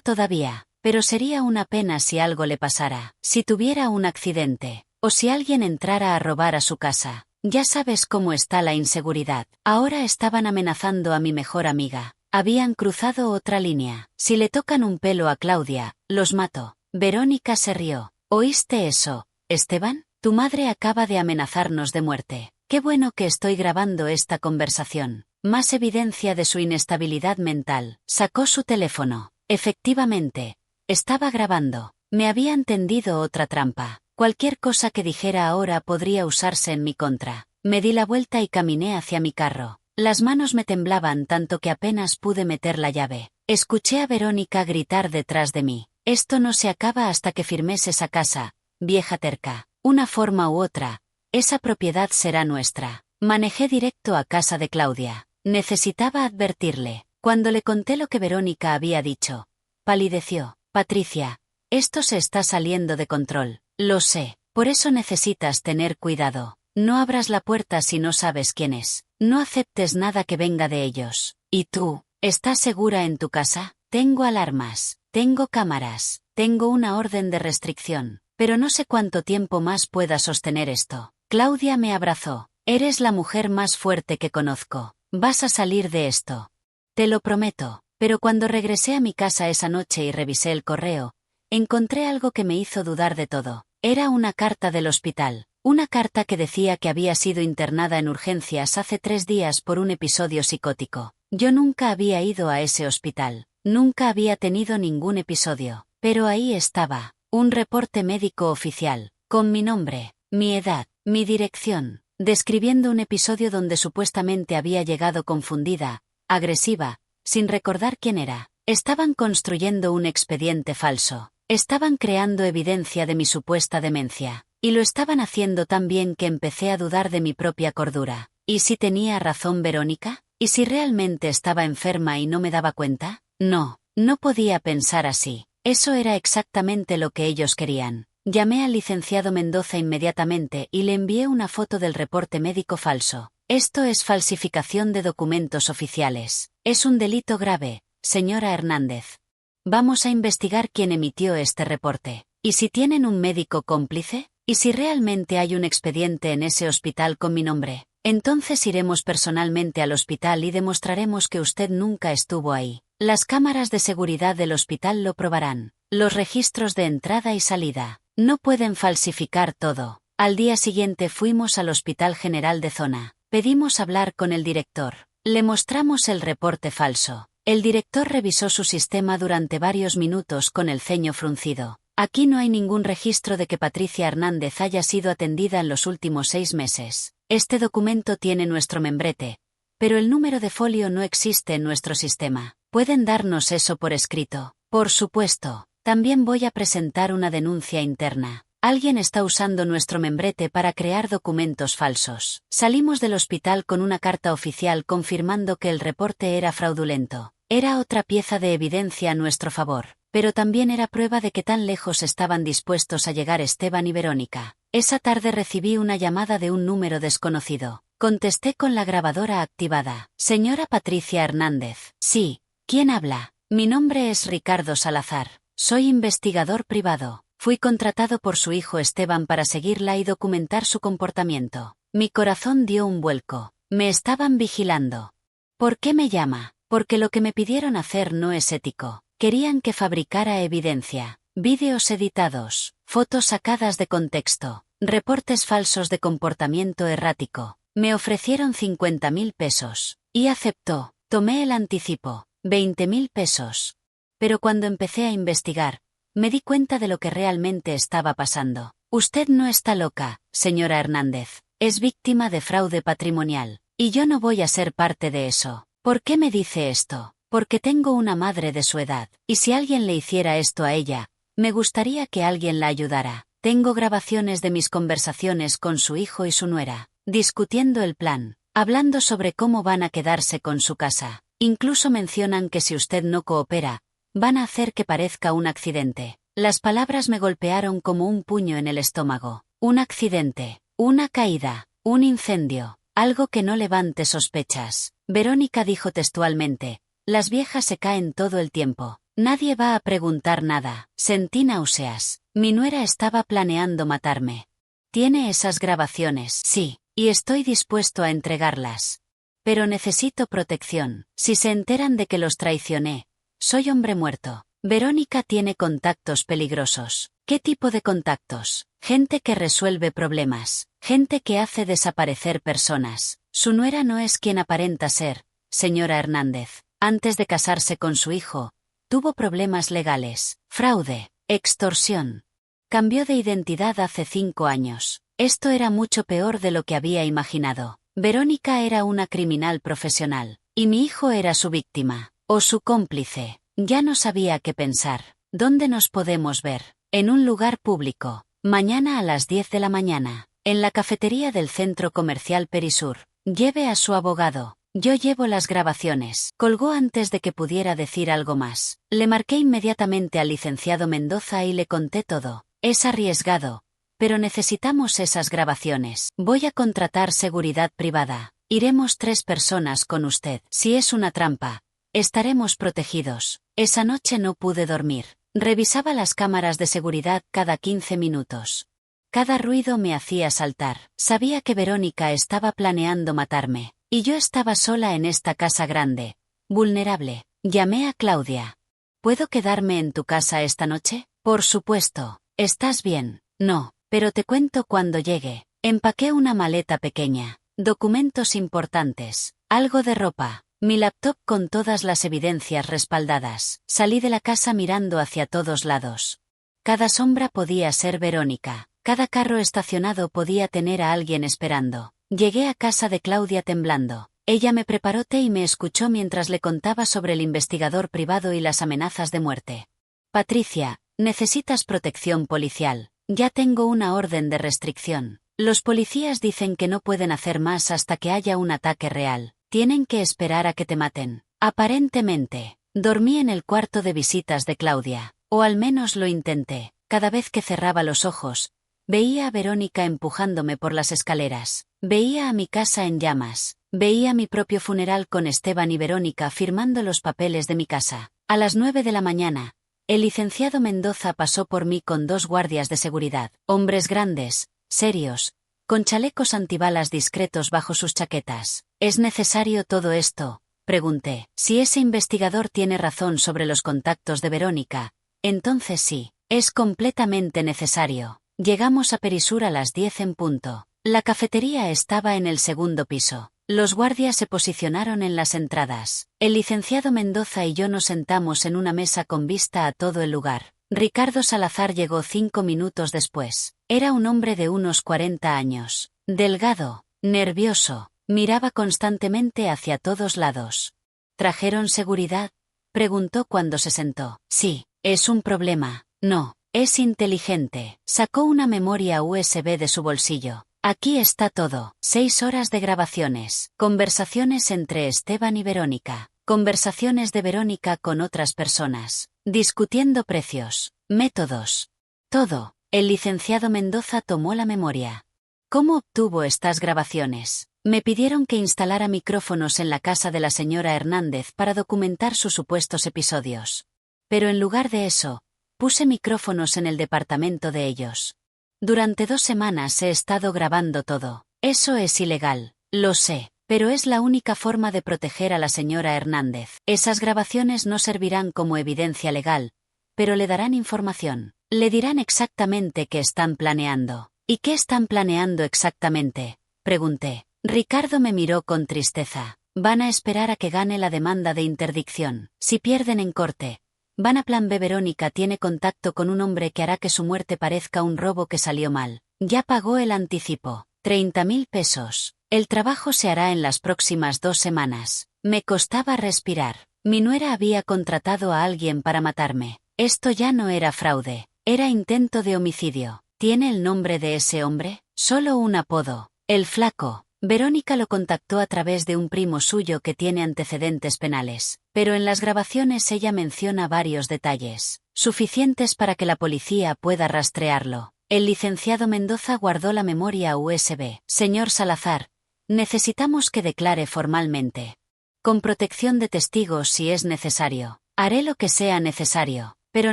todavía, pero sería una pena si algo le pasara, si tuviera un accidente, o si alguien entrara a robar a su casa. Ya sabes cómo está la inseguridad. Ahora estaban amenazando a mi mejor amiga. Habían cruzado otra línea. Si le tocan un pelo a Claudia, los mato. Verónica se rió. ¿Oíste eso, Esteban? Tu madre acaba de amenazarnos de muerte. Qué bueno que estoy grabando esta conversación. Más evidencia de su inestabilidad mental. Sacó su teléfono. Efectivamente, estaba grabando. Me habían tendido otra trampa. Cualquier cosa que dijera ahora podría usarse en mi contra. Me di la vuelta y caminé hacia mi carro. Las manos me temblaban tanto que apenas pude meter la llave. Escuché a Verónica gritar detrás de mí. Esto no se acaba hasta que firmes esa casa, vieja terca. Una forma u otra, esa propiedad será nuestra. Manejé directo a casa de Claudia. Necesitaba advertirle. Cuando le conté lo que Verónica había dicho, palideció. Patricia, esto se está saliendo de control. Lo sé, por eso necesitas tener cuidado. No abras la puerta si no sabes quién es. No aceptes nada que venga de ellos. ¿Y tú, estás segura en tu casa? Tengo alarmas, tengo cámaras, tengo una orden de restricción, pero no sé cuánto tiempo más pueda sostener esto. Claudia me abrazó. Eres la mujer más fuerte que conozco. Vas a salir de esto. Te lo prometo. Pero cuando regresé a mi casa esa noche y revisé el correo, encontré algo que me hizo dudar de todo. Era una carta del hospital. Una carta que decía que había sido internada en urgencias hace 3 días por un episodio psicótico. Yo nunca había ido a ese hospital. Nunca había tenido ningún episodio. Pero ahí estaba, un reporte médico oficial, con mi nombre, mi edad, mi dirección, describiendo un episodio donde supuestamente había llegado confundida, agresiva, sin recordar quién era. Estaban construyendo un expediente falso. Estaban creando evidencia de mi supuesta demencia. Y lo estaban haciendo tan bien que empecé a dudar de mi propia cordura. ¿Y si tenía razón Verónica? ¿Y si realmente estaba enferma y no me daba cuenta? No, no podía pensar así. Eso era exactamente lo que ellos querían. Llamé al licenciado Mendoza inmediatamente y le envié una foto del reporte médico falso. Esto es falsificación de documentos oficiales. Es un delito grave, señora Hernández. Vamos a investigar quién emitió este reporte. ¿Y si tienen un médico cómplice? ¿Y si realmente hay un expediente en ese hospital con mi nombre? Entonces iremos personalmente al hospital y demostraremos que usted nunca estuvo ahí. Las cámaras de seguridad del hospital lo probarán. Los registros de entrada y salida. No pueden falsificar todo. Al día siguiente fuimos al Hospital General de Zona. Pedimos hablar con el director. Le mostramos el reporte falso. El director revisó su sistema durante varios minutos con el ceño fruncido. Aquí no hay ningún registro de que Patricia Hernández haya sido atendida en los últimos 6 meses. Este documento tiene nuestro membrete, pero el número de folio no existe en nuestro sistema. ¿Pueden darnos eso por escrito? Por supuesto. También voy a presentar una denuncia interna. Alguien está usando nuestro membrete para crear documentos falsos. Salimos del hospital con una carta oficial confirmando que el reporte era fraudulento. Era otra pieza de evidencia a nuestro favor, pero también era prueba de que tan lejos estaban dispuestos a llegar Esteban y Verónica. Esa tarde recibí una llamada de un número desconocido. Contesté con la grabadora activada. Señora Patricia Hernández. Sí. ¿Quién habla? Mi nombre es Ricardo Salazar. Soy investigador privado. Fui contratado por su hijo Esteban para seguirla y documentar su comportamiento. Mi corazón dio un vuelco. Me estaban vigilando. ¿Por qué me llama? Porque lo que me pidieron hacer no es ético. Querían que fabricara evidencia. Vídeos editados, fotos sacadas de contexto, reportes falsos de comportamiento errático. Me ofrecieron 50.000 pesos. Y aceptó. Tomé el anticipo. 20.000 pesos. Pero cuando empecé a investigar, me di cuenta de lo que realmente estaba pasando. Usted no está loca, señora Hernández. Es víctima de fraude patrimonial. Y yo no voy a ser parte de eso. ¿Por qué me dice esto? Porque tengo una madre de su edad. Y si alguien le hiciera esto a ella, me gustaría que alguien la ayudara. Tengo grabaciones de mis conversaciones con su hijo y su nuera, discutiendo el plan, hablando sobre cómo van a quedarse con su casa. Incluso mencionan que si usted no coopera, van a hacer que parezca un accidente. Las palabras me golpearon como un puño en el estómago. Un accidente, una caída, un incendio. Algo que no levante sospechas. Verónica dijo textualmente: las viejas se caen todo el tiempo. Nadie va a preguntar nada. Sentí náuseas. Mi nuera estaba planeando matarme. ¿Tiene esas grabaciones? Sí, y estoy dispuesto a entregarlas. Pero necesito protección. Si se enteran de que los traicioné, soy hombre muerto. Verónica tiene contactos peligrosos. ¿Qué tipo de contactos? Gente que resuelve problemas. Gente que hace desaparecer personas. Su nuera no es quien aparenta ser, señora Hernández. Antes de casarse con su hijo, tuvo problemas legales, fraude, extorsión. Cambió de identidad hace 5 años. Esto era mucho peor de lo que había imaginado. Verónica era una criminal profesional, y mi hijo era su víctima, o su cómplice. Ya no sabía qué pensar. ¿Dónde nos podemos ver? En un lugar público. Mañana a las 10 de la mañana. En la cafetería del Centro Comercial Perisur. Lleve a su abogado. Yo llevo las grabaciones. Colgó antes de que pudiera decir algo más. Le marqué inmediatamente al licenciado Mendoza y le conté todo. Es arriesgado, pero necesitamos esas grabaciones. Voy a contratar seguridad privada. Iremos 3 personas con usted. Si es una trampa, estaremos protegidos. Esa noche no pude dormir. Revisaba las cámaras de seguridad cada 15 minutos. Cada ruido me hacía saltar. Sabía que Verónica estaba planeando matarme. Y yo estaba sola en esta casa grande, vulnerable. Llamé a Claudia. ¿Puedo quedarme en tu casa esta noche? Por supuesto. ¿Estás bien? No, pero te cuento cuando llegue. Empaqué una maleta pequeña, documentos importantes, algo de ropa, mi laptop con todas las evidencias respaldadas. Salí de la casa mirando hacia todos lados. Cada sombra podía ser Verónica. Cada carro estacionado podía tener a alguien esperando. Llegué a casa de Claudia temblando. Ella me preparó té y me escuchó mientras le contaba sobre el investigador privado y las amenazas de muerte. Patricia, necesitas protección policial. Ya tengo una orden de restricción. Los policías dicen que no pueden hacer más hasta que haya un ataque real. Tienen que esperar a que te maten. Aparentemente, dormí en el cuarto de visitas de Claudia. O al menos lo intenté. Cada vez que cerraba los ojos, veía a Verónica empujándome por las escaleras. Veía a mi casa en llamas. Veía mi propio funeral con Esteban y Verónica firmando los papeles de mi casa. A las 9 de la mañana, el licenciado Mendoza pasó por mí con 2 guardias de seguridad. Hombres grandes, serios, con chalecos antibalas discretos bajo sus chaquetas. ¿Es necesario todo esto?, pregunté. Si ese investigador tiene razón sobre los contactos de Verónica, entonces sí, es completamente necesario. Llegamos a Perisur a las 10 en punto. La cafetería estaba en el 2.º piso. Los guardias se posicionaron en las entradas. El licenciado Mendoza y yo nos sentamos en una mesa con vista a todo el lugar. Ricardo Salazar llegó 5 minutos después. Era un hombre de unos 40 años. Delgado, nervioso, miraba constantemente hacia todos lados. ¿Trajeron seguridad?, preguntó cuando se sentó. Sí, es un problema. No, es inteligente. Sacó una memoria USB de su bolsillo. Aquí está todo. 6 horas de grabaciones. Conversaciones entre Esteban y Verónica. Conversaciones de Verónica con otras personas. Discutiendo precios. Métodos. Todo. El licenciado Mendoza tomó la memoria. ¿Cómo obtuvo estas grabaciones? Me pidieron que instalara micrófonos en la casa de la señora Hernández para documentar sus supuestos episodios. Pero en lugar de eso, puse micrófonos en el departamento de ellos. Durante 2 semanas he estado grabando todo. Eso es ilegal, lo sé, pero es la única forma de proteger a la señora Hernández. Esas grabaciones no servirán como evidencia legal, pero le darán información. Le dirán exactamente qué están planeando. ¿Y qué están planeando exactamente?, pregunté. Ricardo me miró con tristeza. Van a esperar a que gane la demanda de interdicción. Si pierden en corte, van a plan B. Verónica tiene contacto con un hombre que hará que su muerte parezca un robo que salió mal. Ya pagó el anticipo. 30.000 pesos. El trabajo se hará en las próximas 2 semanas. Me costaba respirar. Mi nuera había contratado a alguien para matarme. Esto ya no era fraude. Era intento de homicidio. ¿Tiene el nombre de ese hombre? Solo un apodo. El Flaco. Verónica lo contactó a través de un primo suyo que tiene antecedentes penales, pero en las grabaciones ella menciona varios detalles, suficientes para que la policía pueda rastrearlo. El licenciado Mendoza guardó la memoria USB. Señor Salazar, Necesitamos que declare formalmente. Con protección de testigos si es necesario. Haré lo que sea necesario, pero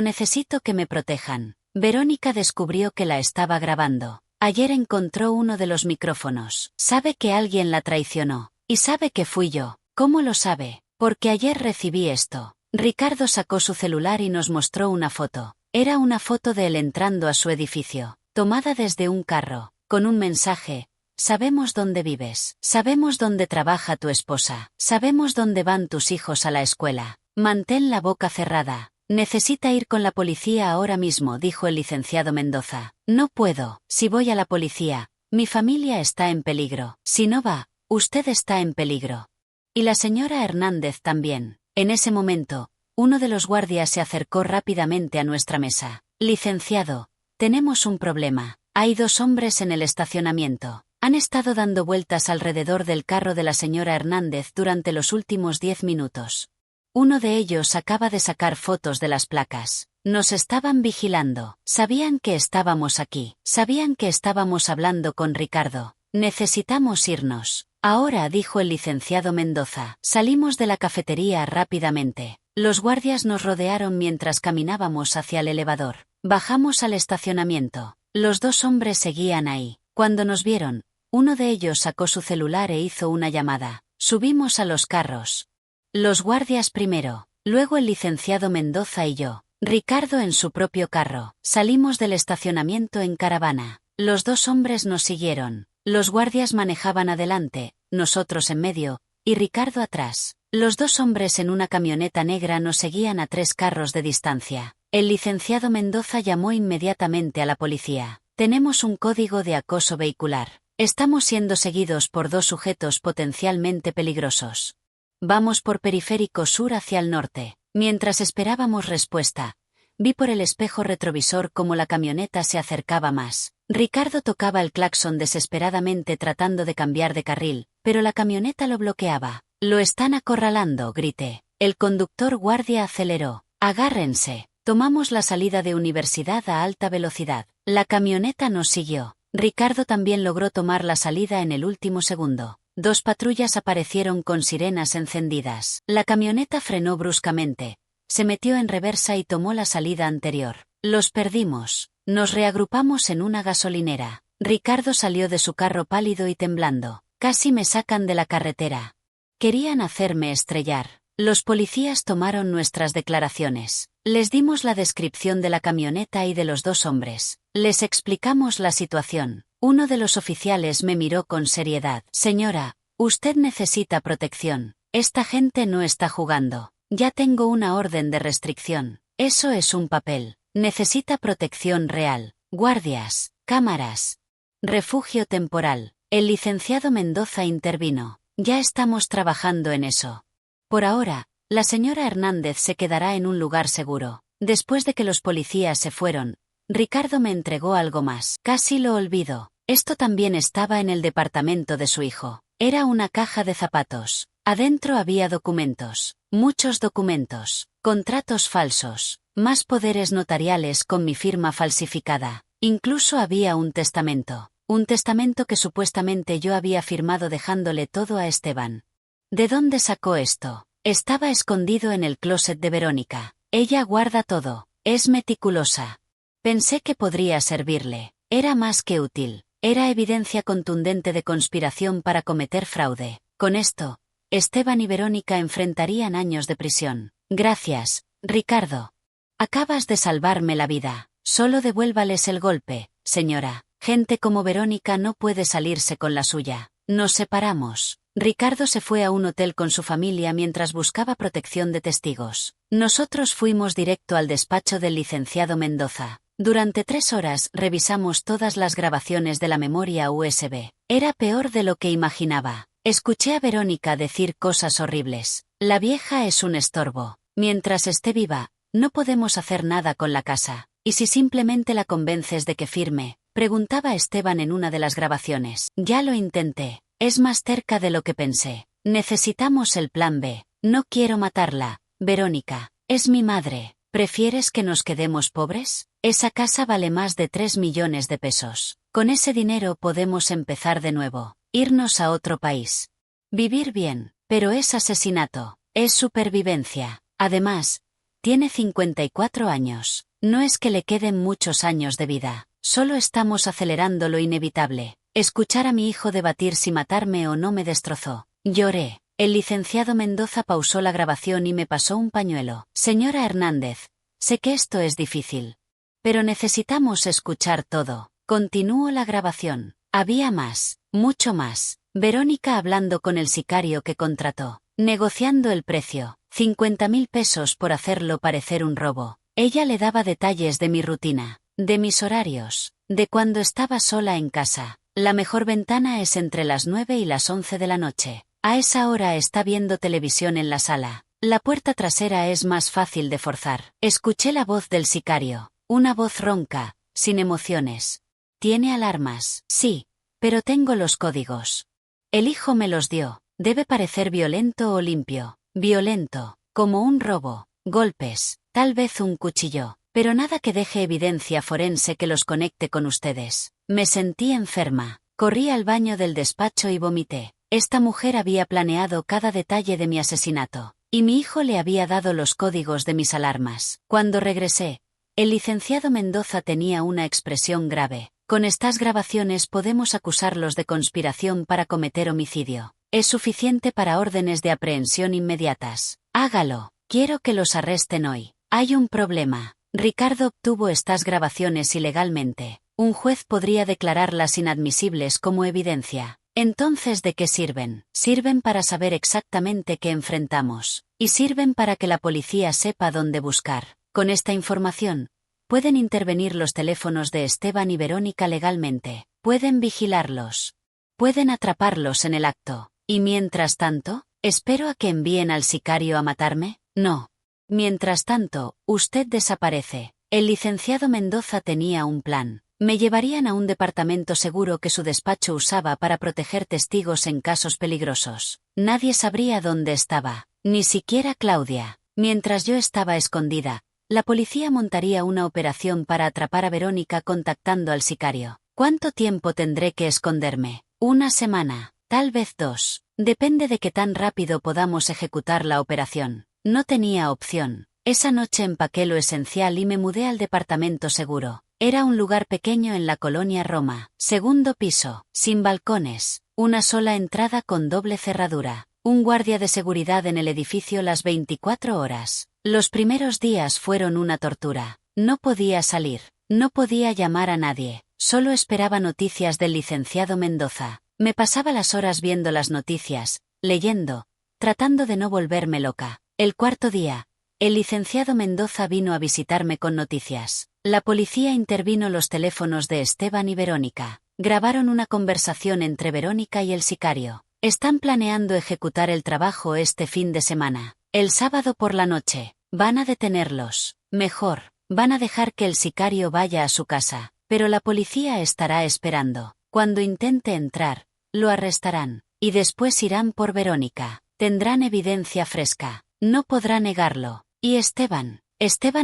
necesito que me protejan. Verónica descubrió que la estaba grabando. Ayer encontró uno de los micrófonos. Sabe que alguien la traicionó. Y sabe que fui yo. ¿Cómo lo sabe? Porque ayer recibí esto. Ricardo sacó su celular y nos mostró una foto. Era una foto de él entrando a su edificio, tomada desde un carro, con un mensaje: sabemos dónde vives, sabemos dónde trabaja tu esposa, sabemos dónde van tus hijos a la escuela. Mantén la boca cerrada. Necesita ir con la policía ahora mismo, dijo el licenciado Mendoza. No puedo. Si voy a la policía, mi familia está en peligro. Si no va, usted está en peligro. Y la señora Hernández también. En ese momento, uno de los guardias se acercó rápidamente a nuestra mesa. Licenciado, tenemos un problema. Hay 2 hombres en el estacionamiento. Han estado dando vueltas alrededor del carro de la señora Hernández durante los últimos 10 minutos. Uno de ellos acaba de sacar fotos de las placas. Nos estaban vigilando. Sabían que estábamos aquí. Sabían que estábamos hablando con Ricardo. Necesitamos irnos. Ahora, dijo el licenciado Mendoza. Salimos de la cafetería rápidamente. Los guardias nos rodearon mientras caminábamos hacia el elevador. Bajamos al estacionamiento. Los 2 hombres seguían ahí. Cuando nos vieron, uno de ellos sacó su celular e hizo una llamada. Subimos a los carros. Los guardias primero, luego el licenciado Mendoza y yo. Ricardo en su propio carro. Salimos del estacionamiento en caravana. Los 2 hombres nos siguieron. Los guardias manejaban adelante, nosotros en medio, y Ricardo atrás. Los 2 hombres en una camioneta negra nos seguían a 3 carros de distancia. El licenciado Mendoza llamó inmediatamente a la policía. Tenemos un código de acoso vehicular. Estamos siendo seguidos por 2 sujetos potencialmente peligrosos. Vamos por Periférico Sur hacia el norte. Mientras esperábamos respuesta, vi por el espejo retrovisor cómo la camioneta se acercaba más. Ricardo tocaba el claxon desesperadamente tratando de cambiar de carril, pero la camioneta lo bloqueaba. Lo están acorralando, grité. El conductor guardia aceleró. Agárrense. Tomamos la salida de Universidad a alta velocidad. La camioneta nos siguió. Ricardo también logró tomar la salida en el último segundo. 2 patrullas aparecieron con sirenas encendidas. La camioneta frenó bruscamente. Se metió en reversa y tomó la salida anterior. Los perdimos. Nos reagrupamos en una gasolinera. Ricardo salió de su carro pálido y temblando. Casi me sacan de la carretera. Querían hacerme estrellar. Los policías tomaron nuestras declaraciones. Les dimos la descripción de la camioneta y de los 2 hombres. Les explicamos la situación. Uno de los oficiales me miró con seriedad. Señora, usted necesita protección. Esta gente no está jugando. Ya tengo una orden de restricción. Eso es un papel. Necesita protección real. Guardias, cámaras. Refugio temporal. El licenciado Mendoza intervino. Ya estamos trabajando en eso. Por ahora, la señora Hernández se quedará en un lugar seguro. Después de que los policías se fueron, Ricardo me entregó algo más. Casi lo olvido. Esto también estaba en el departamento de su hijo. Era una caja de zapatos. Adentro había documentos. Muchos documentos. Contratos falsos. Más poderes notariales con mi firma falsificada. Incluso había un testamento. Un testamento que supuestamente yo había firmado dejándole todo a Esteban. ¿De dónde sacó esto? Estaba escondido en el closet de Verónica. Ella guarda todo. Es meticulosa. Pensé que podría servirle. Era más que útil. Era evidencia contundente de conspiración para cometer fraude. Con esto, Esteban y Verónica enfrentarían años de prisión. Gracias, Ricardo. Acabas de salvarme la vida. Solo devuélvales el golpe, señora. Gente como Verónica no puede salirse con la suya. Nos separamos. Ricardo se fue a un hotel con su familia mientras buscaba protección de testigos. Nosotros fuimos directo al despacho del licenciado Mendoza. Durante 3 horas revisamos todas las grabaciones de la memoria USB. Era peor de lo que imaginaba. Escuché a Verónica decir cosas horribles. La vieja es un estorbo. Mientras esté viva, no podemos hacer nada con la casa. ¿Y si simplemente la convences de que firme?, preguntaba Esteban en una de las grabaciones. Ya lo intenté. Es más cerca de lo que pensé. Necesitamos el plan B. No quiero matarla, Verónica. Es mi madre. ¿Prefieres que nos quedemos pobres? Esa casa vale más de 3 millones de pesos. Con ese dinero podemos empezar de nuevo. irnos a otro país. Vivir bien, pero es asesinato, es supervivencia. Además, tiene 54 años. No es que le queden muchos años de vida, solo estamos acelerando lo inevitable. Escuchar a mi hijo debatir si matarme o no me destrozó. Lloré. El licenciado Mendoza pausó la grabación y me pasó un pañuelo. Señora Hernández, sé que esto es difícil. Pero necesitamos escuchar todo. Continuó la grabación. Había más, mucho más. Verónica hablando con el sicario que contrató. Negociando el precio. 50.000 pesos por hacerlo parecer un robo. Ella le daba detalles de mi rutina, de mis horarios, de cuando estaba sola en casa. La mejor ventana es entre las 9 y las 11 de la noche. A esa hora está viendo televisión en la sala. La puerta trasera es más fácil de forzar. Escuché la voz del sicario, una voz ronca, sin emociones. ¿Tiene alarmas? Sí, pero tengo los códigos. El hijo me los dio. Debe parecer violento o limpio. Violento, como un robo, golpes, tal vez un cuchillo, pero nada que deje evidencia forense que los conecte con ustedes. Me sentí enferma. Corrí al baño del despacho y vomité. Esta mujer había planeado cada detalle de mi asesinato, y mi hijo le había dado los códigos de mis alarmas. Cuando regresé, el licenciado Mendoza tenía una expresión grave. Con estas grabaciones podemos acusarlos de conspiración para cometer homicidio. Es suficiente para órdenes de aprehensión inmediatas. Hágalo. Quiero que los arresten hoy. Hay un problema. Ricardo obtuvo estas grabaciones ilegalmente. Un juez podría declararlas inadmisibles como evidencia. Entonces, ¿de qué sirven? Sirven para saber exactamente qué enfrentamos. Y sirven para que la policía sepa dónde buscar. Con esta información, pueden intervenir los teléfonos de Esteban y Verónica legalmente. Pueden vigilarlos. Pueden atraparlos en el acto. ¿Y mientras tanto? ¿Espero a que envíen al sicario a matarme? No. Mientras tanto, usted desaparece. El licenciado Mendoza tenía un plan. Me llevarían a un departamento seguro que su despacho usaba para proteger testigos en casos peligrosos. Nadie sabría dónde estaba, ni siquiera Claudia. Mientras yo estaba escondida, la policía montaría una operación para atrapar a Verónica contactando al sicario. ¿Cuánto tiempo tendré que esconderme? Una semana, tal vez 2. Depende de qué tan rápido podamos ejecutar la operación. No tenía opción. Esa noche empaqué lo esencial y me mudé al departamento seguro. Era un lugar pequeño en la colonia Roma. Segundo piso, sin balcones, una sola entrada con doble cerradura. Un guardia de seguridad en el edificio las 24 horas. Los primeros días fueron una tortura. No podía salir, no podía llamar a nadie. Solo esperaba noticias del licenciado Mendoza. Me pasaba las horas viendo las noticias, leyendo, tratando de no volverme loca. El cuarto día, el licenciado Mendoza vino a visitarme con noticias. La policía intervino los teléfonos de Esteban y Verónica. Grabaron una conversación entre Verónica y el sicario. Están planeando ejecutar el trabajo este fin de semana. El sábado por la noche. Van a detenerlos. Mejor, van a dejar que el sicario vaya a su casa. Pero la policía estará esperando. Cuando intente entrar, lo arrestarán. Y después irán por Verónica. Tendrán evidencia fresca. No podrá negarlo. Y Esteban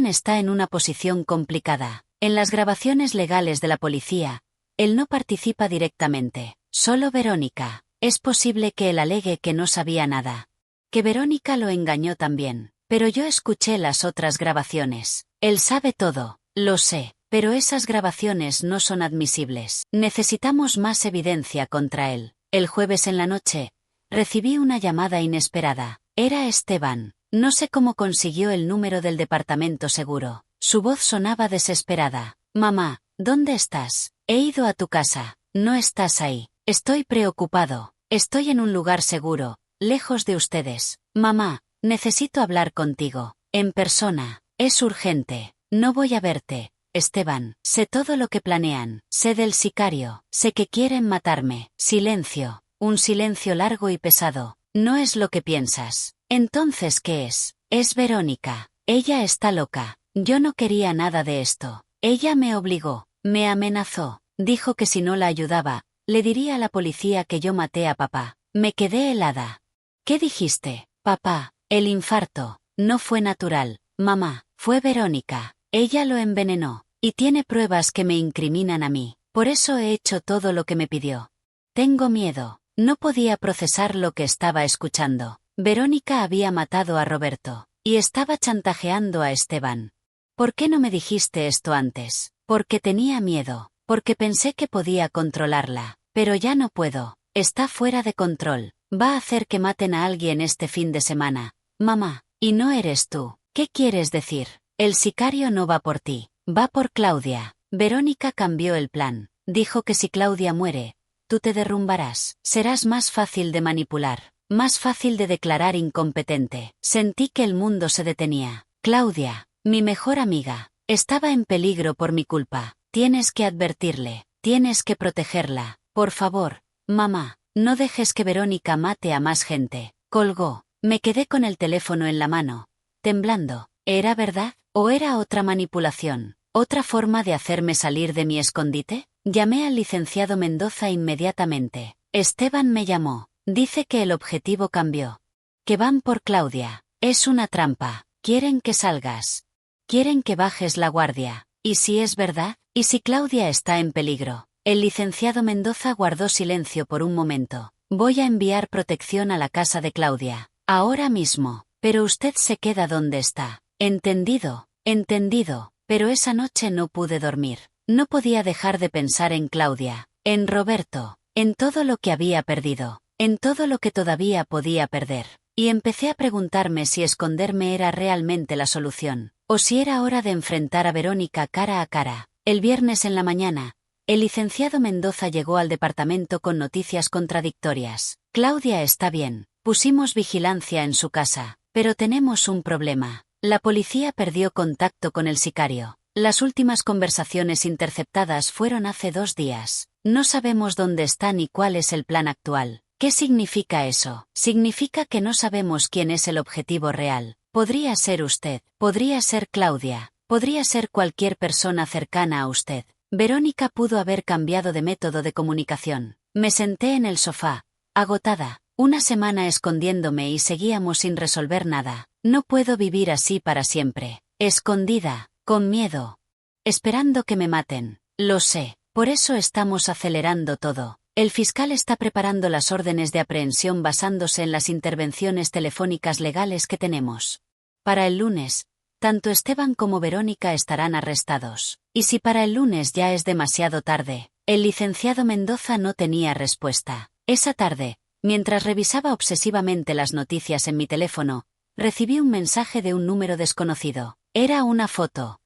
está en una posición complicada. En las grabaciones legales de la policía, él no participa directamente. Solo Verónica. Es posible que él alegue que no sabía nada. Que Verónica lo engañó también. Pero yo escuché las otras grabaciones. Él sabe todo. Lo sé. Pero esas grabaciones no son admisibles. Necesitamos más evidencia contra él. El jueves en la noche, recibí una llamada inesperada. Era Esteban. No sé cómo consiguió el número del departamento seguro. Su voz sonaba desesperada. Mamá, ¿dónde estás? He ido a tu casa. No estás ahí. Estoy preocupado. Estoy en un lugar seguro, lejos de ustedes. Mamá, necesito hablar contigo. En persona. Es urgente. No voy a verte. Esteban, sé todo lo que planean. Sé del sicario. Sé que quieren matarme. Silencio. Un silencio largo y pesado. No es lo que piensas. Entonces, ¿qué es? Es Verónica. Ella está loca. Yo no quería nada de esto. Ella me obligó. Me amenazó. Dijo que si no la ayudaba, le diría a la policía que yo maté a papá. Me quedé helada. ¿Qué dijiste? Papá, el infarto. No fue natural. Mamá, fue Verónica. Ella lo envenenó. Y tiene pruebas que me incriminan a mí. Por eso he hecho todo lo que me pidió. Tengo miedo. No podía procesar lo que estaba escuchando. Verónica había matado a Roberto. Y estaba chantajeando a Esteban. ¿Por qué no me dijiste esto antes? Porque tenía miedo. Porque pensé que podía controlarla. Pero ya no puedo. Está fuera de control. Va a hacer que maten a alguien este fin de semana. Mamá, y no eres tú. ¿Qué quieres decir? El sicario no va por ti. Va por Claudia. Verónica cambió el plan. Dijo que si Claudia muere, tú te derrumbarás. Serás más fácil de manipular. Más fácil de declarar incompetente. Sentí que el mundo se detenía. Claudia, mi mejor amiga, estaba en peligro por mi culpa. Tienes que advertirle. Tienes que protegerla. Por favor, mamá, no dejes que Verónica mate a más gente. Colgó. Me quedé con el teléfono en la mano, temblando. ¿Era verdad? ¿O era otra manipulación? ¿Otra forma de hacerme salir de mi escondite? Llamé al licenciado Mendoza inmediatamente. Esteban me llamó. Dice que el objetivo cambió. Que van por Claudia. Es una trampa. Quieren que salgas. Quieren que bajes la guardia. ¿Y si es verdad? ¿Y si Claudia está en peligro? El licenciado Mendoza guardó silencio por un momento. Voy a enviar protección a la casa de Claudia. Ahora mismo. Pero usted se queda donde está. Entendido. Entendido. Pero esa noche no pude dormir. No podía dejar de pensar en Claudia. En Roberto. En todo lo que había perdido. En todo lo que todavía podía perder. Y empecé a preguntarme si esconderme era realmente la solución, o si era hora de enfrentar a Verónica cara a cara. El viernes en la mañana, el licenciado Mendoza llegó al departamento con noticias contradictorias. Claudia está bien. Pusimos vigilancia en su casa, pero tenemos un problema. La policía perdió contacto con el sicario. Las últimas conversaciones interceptadas fueron hace 2 días. No sabemos dónde está ni cuál es el plan actual. ¿Qué significa eso? Significa que no sabemos quién es el objetivo real. Podría ser usted, podría ser Claudia, podría ser cualquier persona cercana a usted. Verónica pudo haber cambiado de método de comunicación. Me senté en el sofá, agotada, una semana escondiéndome y seguíamos sin resolver nada. No puedo vivir así para siempre, escondida, con miedo, esperando que me maten. Lo sé, por eso estamos acelerando todo. El fiscal está preparando las órdenes de aprehensión basándose en las intervenciones telefónicas legales que tenemos. Para el lunes, tanto Esteban como Verónica estarán arrestados. Y si para el lunes ya es demasiado tarde, el licenciado Mendoza no tenía respuesta. Esa tarde, mientras revisaba obsesivamente las noticias en mi teléfono, recibí un mensaje de un número desconocido. Era una foto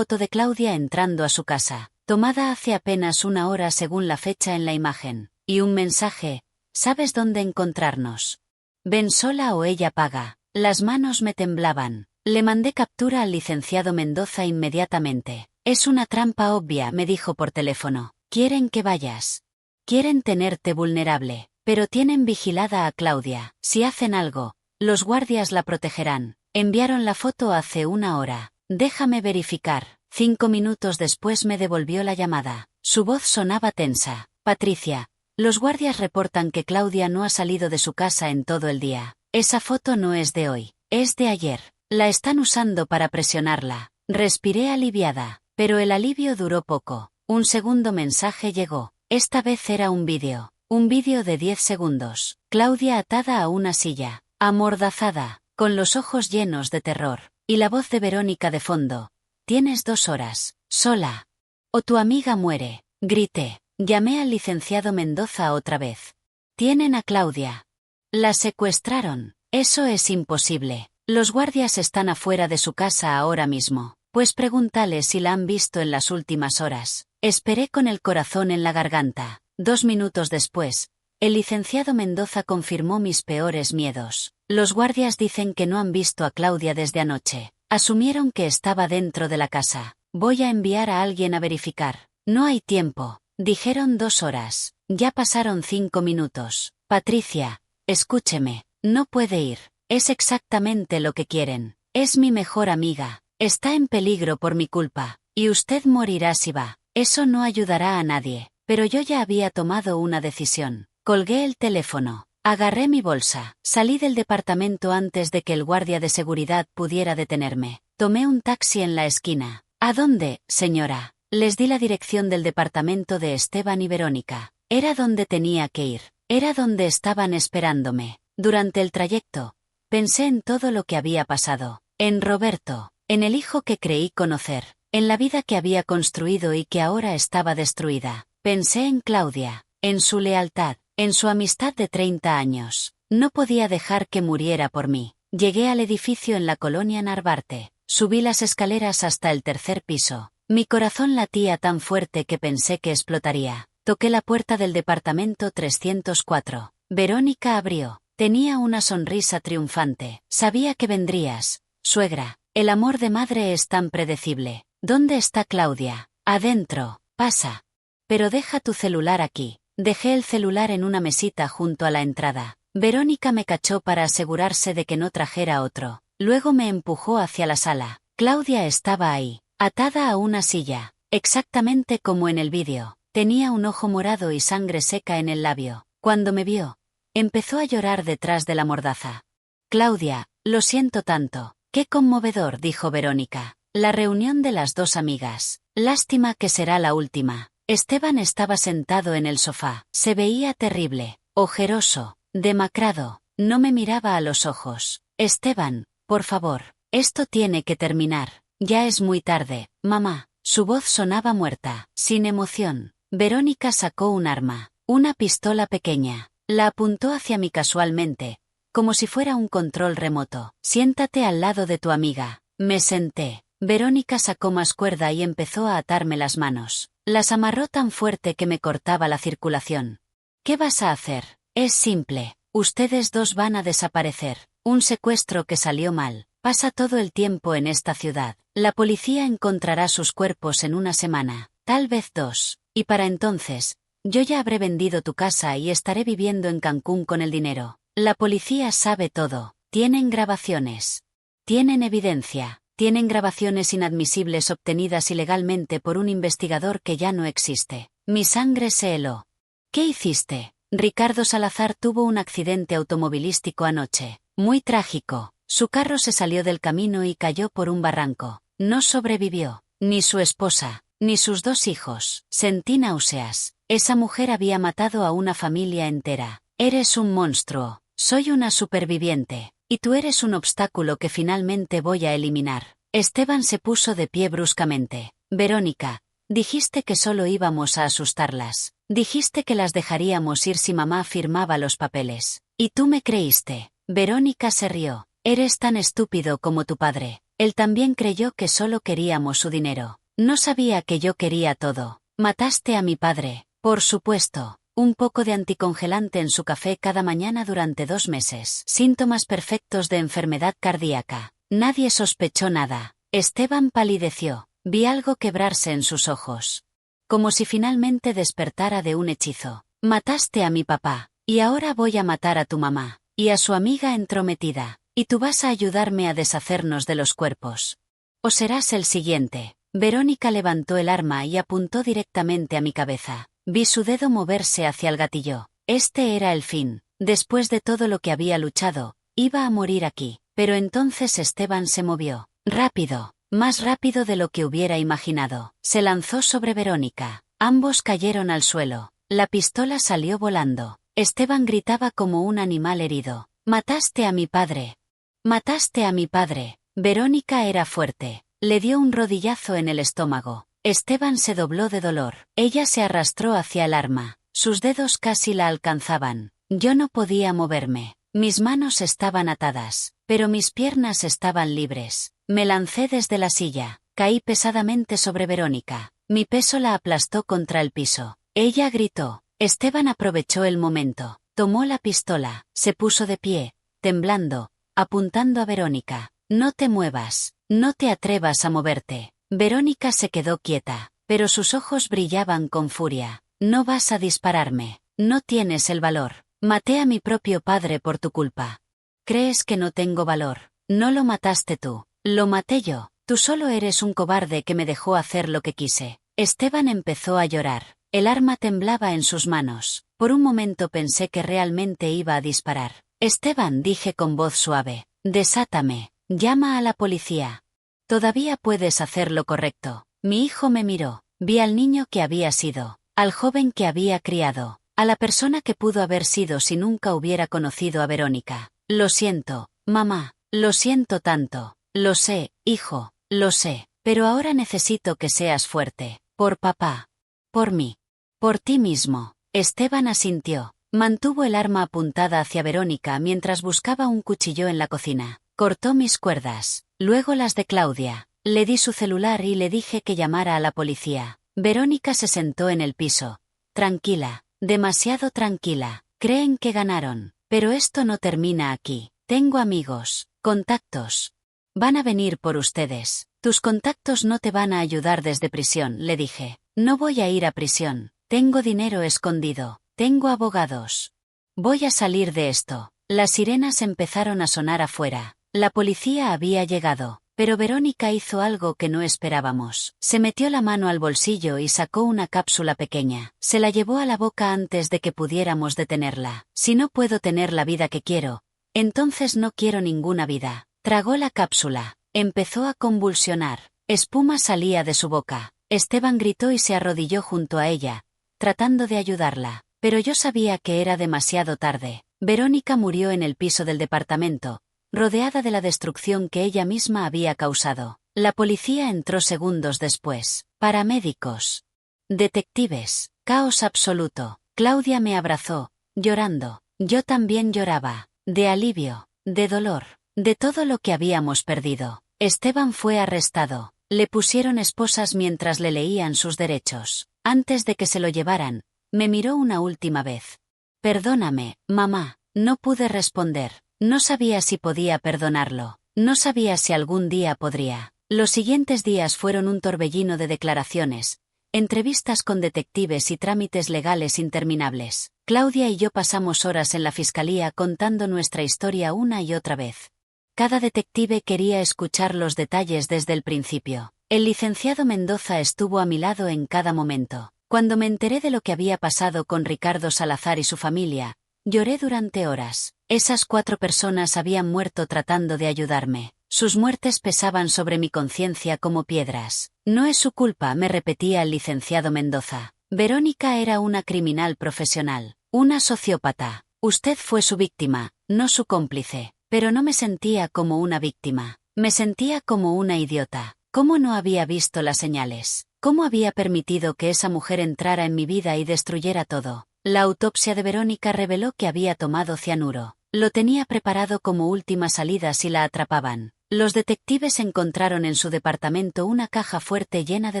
de Claudia entrando a su casa. Tomada hace apenas 1 hora según la fecha en la imagen, y un mensaje: ¿sabes dónde encontrarnos? Ven sola o ella paga. Las manos me temblaban. Le mandé captura al licenciado Mendoza inmediatamente. Es una trampa obvia, me dijo por teléfono. Quieren que vayas. Quieren tenerte vulnerable, pero tienen vigilada a Claudia. Si hacen algo, los guardias la protegerán. Enviaron la foto hace 1 hora. Déjame verificar. 5 minutos después me devolvió la llamada. Su voz sonaba tensa. Patricia, los guardias reportan que Claudia no ha salido de su casa en todo el día. Esa foto no es de hoy, es de ayer. La están usando para presionarla. Respiré aliviada, pero el alivio duró poco. Un segundo mensaje llegó. Esta vez era un vídeo de 10 segundos. Claudia atada a una silla, amordazada, con los ojos llenos de terror, y la voz de Verónica de fondo. Tienes 2 horas, sola. O tu amiga muere, grité. Llamé al licenciado Mendoza otra vez. Tienen a Claudia. La secuestraron. Eso es imposible. Los guardias están afuera de su casa ahora mismo. Pues pregúntale si la han visto en las últimas horas. Esperé con el corazón en la garganta. 2 minutos después, el licenciado Mendoza confirmó mis peores miedos. Los guardias dicen que no han visto a Claudia desde anoche. Asumieron que estaba dentro de la casa. Voy a enviar a alguien a verificar. No hay tiempo. Dijeron 2 horas. Ya pasaron 5 minutos. Patricia, escúcheme. No puede ir. Es exactamente lo que quieren. Es mi mejor amiga. Está en peligro por mi culpa. Y usted morirá si va. Eso no ayudará a nadie. Pero yo ya había tomado una decisión. Colgué el teléfono. Agarré mi bolsa. Salí del departamento antes de que el guardia de seguridad pudiera detenerme. Tomé un taxi en la esquina. ¿A dónde, señora? Les di la dirección del departamento de Esteban y Verónica. Era donde tenía que ir. Era donde estaban esperándome. Durante el trayecto, pensé en todo lo que había pasado. En Roberto, en el hijo que creí conocer, en la vida que había construido y que ahora estaba destruida. Pensé en Claudia, en su lealtad, en su amistad de 30 años. No podía dejar que muriera por mí. Llegué al edificio en la colonia Narvarte. Subí las escaleras hasta el tercer piso. Mi corazón latía tan fuerte que pensé que explotaría. Toqué la puerta del departamento 304. Verónica abrió. Tenía una sonrisa triunfante. Sabía que vendrías, suegra. El amor de madre es tan predecible. ¿Dónde está Claudia? Adentro. Pasa. Pero deja tu celular aquí. Dejé el celular en una mesita junto a la entrada. Verónica me cachó para asegurarse de que no trajera otro. Luego me empujó hacia la sala. Claudia estaba ahí, atada a una silla, exactamente como en el vídeo. Tenía un ojo morado y sangre seca en el labio. Cuando me vio, empezó a llorar detrás de la mordaza. Claudia, lo siento tanto. Qué conmovedor, dijo Verónica. La reunión de las dos amigas. Lástima que será la última. Esteban estaba sentado en el sofá. Se veía terrible, ojeroso, demacrado. No me miraba a los ojos. Esteban, por favor, esto tiene que terminar. Ya es muy tarde, mamá. Su voz sonaba muerta, sin emoción. Verónica sacó un arma, una pistola pequeña. La apuntó hacia mí casualmente, como si fuera un control remoto. Siéntate al lado de tu amiga. Me senté. Verónica sacó más cuerda y empezó a atarme las manos. Las amarró tan fuerte que me cortaba la circulación. ¿Qué vas a hacer? Es simple. Ustedes dos van a desaparecer. Un secuestro que salió mal. Pasa todo el tiempo en esta ciudad. La policía encontrará sus cuerpos en una semana, tal vez 2. Y para entonces, yo ya habré vendido tu casa y estaré viviendo en Cancún con el dinero. La policía sabe todo. Tienen grabaciones. Tienen evidencia. Tienen grabaciones inadmisibles obtenidas ilegalmente por un investigador que ya no existe. Mi sangre se heló. ¿Qué hiciste? Ricardo Salazar tuvo un accidente automovilístico anoche. Muy trágico. Su carro se salió del camino y cayó por un barranco. No sobrevivió. Ni su esposa, ni sus 2 hijos. Sentí náuseas. Esa mujer había matado a una familia entera. Eres un monstruo. Soy una superviviente. Y tú eres un obstáculo que finalmente voy a eliminar. Esteban se puso de pie bruscamente. Verónica, dijiste que solo íbamos a asustarlas. Dijiste que las dejaríamos ir si mamá firmaba los papeles. Y tú me creíste. Verónica se rió. Eres tan estúpido como tu padre. Él también creyó que solo queríamos su dinero. No sabía que yo quería todo. Mataste a mi padre. Por supuesto. Un poco de anticongelante en su café cada mañana durante 2 meses. Síntomas perfectos de enfermedad cardíaca. Nadie sospechó nada. Esteban palideció. Vi algo quebrarse en sus ojos. Como si finalmente despertara de un hechizo. Mataste a mi papá. Y ahora voy a matar a tu mamá. Y a su amiga entrometida. Y tú vas a ayudarme a deshacernos de los cuerpos. O serás el siguiente. Verónica levantó el arma y apuntó directamente a mi cabeza. Vi su dedo moverse hacia el gatillo. Este era el fin. Después de todo lo que había luchado, iba a morir aquí. Pero entonces Esteban se movió. Rápido. Más rápido de lo que hubiera imaginado. Se lanzó sobre Verónica. Ambos cayeron al suelo. La pistola salió volando. Esteban gritaba como un animal herido. «Mataste a mi padre. Mataste a mi padre». Verónica era fuerte. Le dio un rodillazo en el estómago. Esteban se dobló de dolor. Ella se arrastró hacia el arma. Sus dedos casi la alcanzaban. Yo no podía moverme. Mis manos estaban atadas, pero mis piernas estaban libres. Me lancé desde la silla. Caí pesadamente sobre Verónica. Mi peso la aplastó contra el piso. Ella gritó. Esteban aprovechó el momento. Tomó la pistola. Se puso de pie, temblando, apuntando a Verónica. «No te muevas. No te atrevas a moverte». Verónica se quedó quieta, pero sus ojos brillaban con furia. «No vas a dispararme. No tienes el valor. Maté a mi propio padre por tu culpa. ¿Crees que no tengo valor? No lo mataste tú. Lo maté yo. Tú solo eres un cobarde que me dejó hacer lo que quise». Esteban empezó a llorar. El arma temblaba en sus manos. Por un momento pensé que realmente iba a disparar. «Esteban», dije con voz suave, «desátame. Llama a la policía. Todavía puedes hacer lo correcto». Mi hijo me miró. Vi al niño que había sido, al joven que había criado. a la persona que pudo haber sido si nunca hubiera conocido a Verónica. Lo siento, mamá, lo siento tanto. Lo sé, hijo, lo sé, pero ahora necesito que seas fuerte. Por papá. Por mí. Por ti mismo. Esteban asintió. Mantuvo el arma apuntada hacia Verónica mientras buscaba un cuchillo en la cocina. Cortó mis cuerdas, luego las de Claudia. Le di su celular y le dije que llamara a la policía. Verónica se sentó en el piso. Tranquila, demasiado tranquila. Creen que ganaron, pero esto no termina aquí. Tengo amigos, contactos. Van a venir por ustedes. Tus contactos no te van a ayudar desde prisión, le dije. No voy a ir a prisión. Tengo dinero escondido. Tengo abogados. Voy a salir de esto. Las sirenas empezaron a sonar afuera. La policía había llegado, pero Verónica hizo algo que no esperábamos. Se metió la mano al bolsillo y sacó una cápsula pequeña. Se la llevó a la boca antes de que pudiéramos detenerla. Si no puedo tener la vida que quiero, entonces no quiero ninguna vida. Tragó la cápsula. Empezó a convulsionar. Espuma salía de su boca. Esteban gritó y se arrodilló junto a ella, tratando de ayudarla. Pero yo sabía que era demasiado tarde. Verónica murió en el piso del departamento, rodeada de la destrucción que ella misma había causado. La policía entró segundos después. Paramédicos. Detectives. Caos absoluto. Claudia me abrazó, llorando. Yo también lloraba. De alivio. De dolor. De todo lo que habíamos perdido. Esteban fue arrestado. Le pusieron esposas mientras le leían sus derechos. Antes de que se lo llevaran, me miró una última vez. Perdóname, mamá. No pude responder. No sabía si podía perdonarlo. No sabía si algún día podría. Los siguientes días fueron un torbellino de declaraciones, entrevistas con detectives y trámites legales interminables. Claudia y yo pasamos horas en la fiscalía contando nuestra historia una y otra vez. Cada detective quería escuchar los detalles desde el principio. El licenciado Mendoza estuvo a mi lado en cada momento. Cuando me enteré de lo que había pasado con Ricardo Salazar y su familia, lloré durante horas. Esas 4 personas habían muerto tratando de ayudarme. Sus muertes pesaban sobre mi conciencia como piedras. No es su culpa, me repetía el licenciado Mendoza. Verónica era una criminal profesional, una sociópata. Usted fue su víctima, no su cómplice. Pero no me sentía como una víctima. Me sentía como una idiota. ¿Cómo no había visto las señales? ¿Cómo había permitido que esa mujer entrara en mi vida y destruyera todo? La autopsia de Verónica reveló que había tomado cianuro. Lo tenía preparado como última salida si la atrapaban. Los detectives encontraron en su departamento una caja fuerte llena de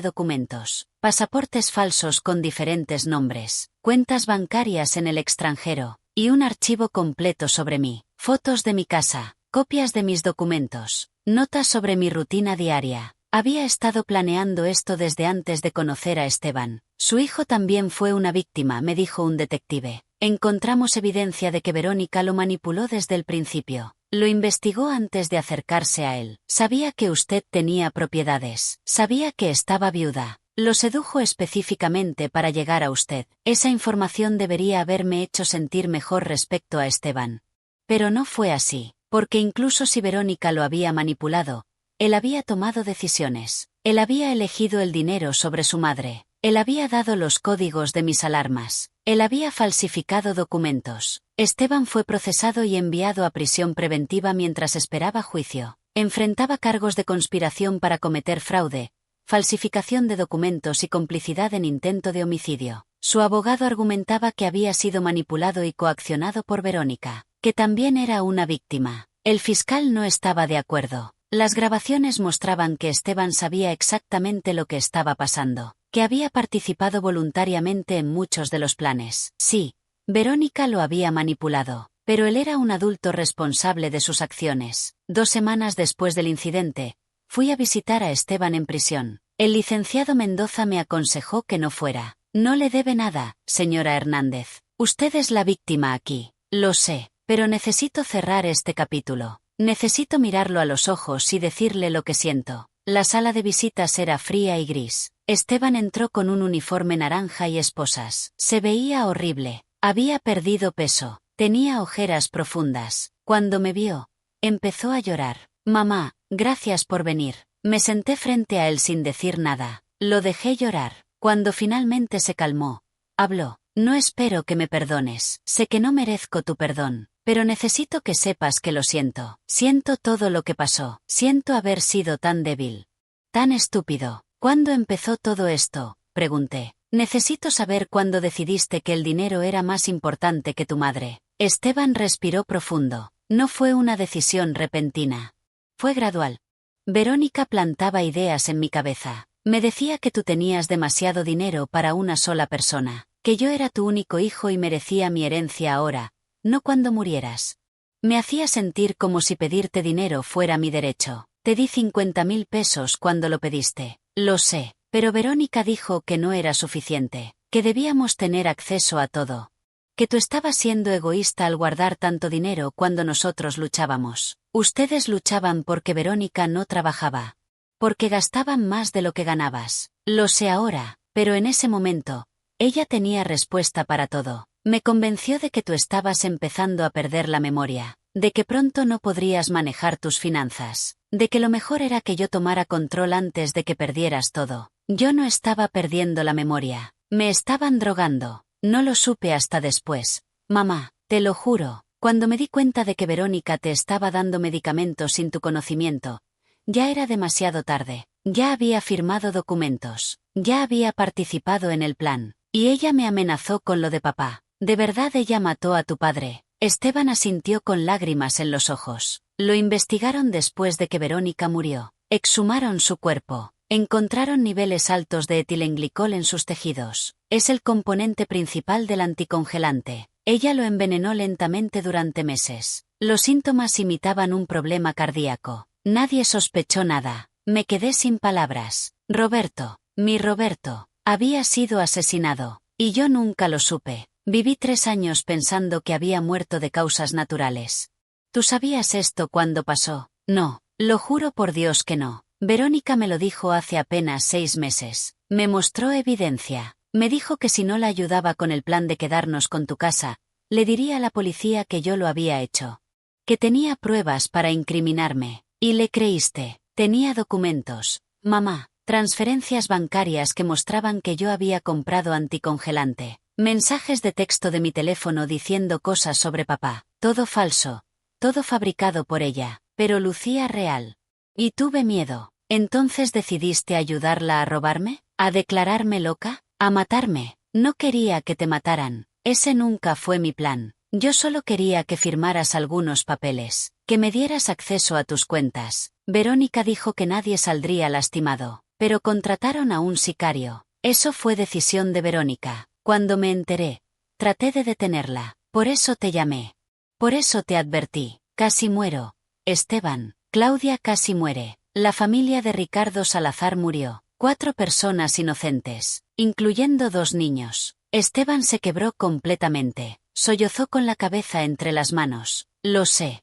documentos, pasaportes falsos con diferentes nombres, cuentas bancarias en el extranjero, y un archivo completo sobre mí. Fotos de mi casa, copias de mis documentos, notas sobre mi rutina diaria. Había estado planeando esto desde antes de conocer a Esteban. Su hijo también fue una víctima, me dijo un detective. Encontramos evidencia de que Verónica lo manipuló desde el principio. Lo investigó antes de acercarse a él. Sabía que usted tenía propiedades. Sabía que estaba viuda. Lo sedujo específicamente para llegar a usted. Esa información debería haberme hecho sentir mejor respecto a Esteban. Pero no fue así, porque incluso si Verónica lo había manipulado, él había tomado decisiones. Él había elegido el dinero sobre su madre. Él había dado los códigos de mis alarmas. Él había falsificado documentos. Esteban fue procesado y enviado a prisión preventiva mientras esperaba juicio. Enfrentaba cargos de conspiración para cometer fraude, falsificación de documentos y complicidad en intento de homicidio. Su abogado argumentaba que había sido manipulado y coaccionado por Verónica, que también era una víctima. El fiscal no estaba de acuerdo. Las grabaciones mostraban que Esteban sabía exactamente lo que estaba pasando, que había participado voluntariamente en muchos de los planes. Sí, Verónica lo había manipulado, pero él era un adulto responsable de sus acciones. 2 semanas después del incidente, fui a visitar a Esteban en prisión. El licenciado Mendoza me aconsejó que no fuera. No le debe nada, señora Hernández. Usted es la víctima aquí. Lo sé, pero necesito cerrar este capítulo. Necesito mirarlo a los ojos y decirle lo que siento. La sala de visitas era fría y gris. Esteban entró con un uniforme naranja y esposas. Se veía horrible. Había perdido peso. Tenía ojeras profundas. Cuando me vio, empezó a llorar. Mamá, gracias por venir. Me senté frente a él sin decir nada. Lo dejé llorar. Cuando finalmente se calmó, habló. No espero que me perdones. Sé que no merezco tu perdón. Pero necesito que sepas que lo siento. Siento todo lo que pasó. Siento haber sido tan débil. Tan estúpido. ¿Cuándo empezó todo esto? Pregunté. Necesito saber cuándo decidiste que el dinero era más importante que tu madre. Esteban respiró profundo. No fue una decisión repentina. Fue gradual. Verónica plantaba ideas en mi cabeza. Me decía que tú tenías demasiado dinero para una sola persona, que yo era tu único hijo y merecía mi herencia ahora, no cuando murieras. Me hacía sentir como si pedirte dinero fuera mi derecho. Te di 50.000 pesos cuando lo pediste. Lo sé, pero Verónica dijo que no era suficiente, que debíamos tener acceso a todo. Que tú estabas siendo egoísta al guardar tanto dinero cuando nosotros luchábamos. Ustedes luchaban porque Verónica no trabajaba. Porque gastaban más de lo que ganabas. Lo sé ahora, pero en ese momento, ella tenía respuesta para todo. Me convenció de que tú estabas empezando a perder la memoria, de que pronto no podrías manejar tus finanzas, de que lo mejor era que yo tomara control antes de que perdieras todo. Yo no estaba perdiendo la memoria, me estaban drogando. No lo supe hasta después. Mamá, te lo juro, cuando me di cuenta de que Verónica te estaba dando medicamentos sin tu conocimiento, ya era demasiado tarde, ya había firmado documentos, ya había participado en el plan, y ella me amenazó con lo de papá. ¿De verdad ella mató a tu padre? Esteban asintió con lágrimas en los ojos. Lo investigaron después de que Verónica murió. Exhumaron su cuerpo. Encontraron niveles altos de etilenglicol en sus tejidos. Es el componente principal del anticongelante. Ella lo envenenó lentamente durante meses. Los síntomas imitaban un problema cardíaco. Nadie sospechó nada. Me quedé sin palabras. Roberto, mi Roberto, había sido asesinado. Y yo nunca lo supe. Viví 3 años pensando que había muerto de causas naturales. ¿Tú sabías esto cuando pasó? No, lo juro por Dios que no. Verónica me lo dijo hace apenas 6 meses. Me mostró evidencia. Me dijo que si no la ayudaba con el plan de quedarnos con tu casa, le diría a la policía que yo lo había hecho. Que tenía pruebas para incriminarme. Y le creíste. Tenía documentos. Mamá, transferencias bancarias que mostraban que yo había comprado anticongelante. Mensajes de texto de mi teléfono diciendo cosas sobre papá. Todo falso. Todo fabricado por ella. Pero lucía real. Y tuve miedo. ¿Entonces decidiste ayudarla a robarme? ¿A declararme loca? ¿A matarme? No quería que te mataran. Ese nunca fue mi plan. Yo solo quería que firmaras algunos papeles. Que me dieras acceso a tus cuentas. Verónica dijo que nadie saldría lastimado. Pero contrataron a un sicario. Eso fue decisión de Verónica. Cuando me enteré, traté de detenerla. Por eso te llamé. Por eso te advertí. Casi muero. Esteban. Claudia casi muere. La familia de Ricardo Salazar murió. 4 personas inocentes, incluyendo 2 niños. Esteban se quebró completamente. Sollozó con la cabeza entre las manos. Lo sé.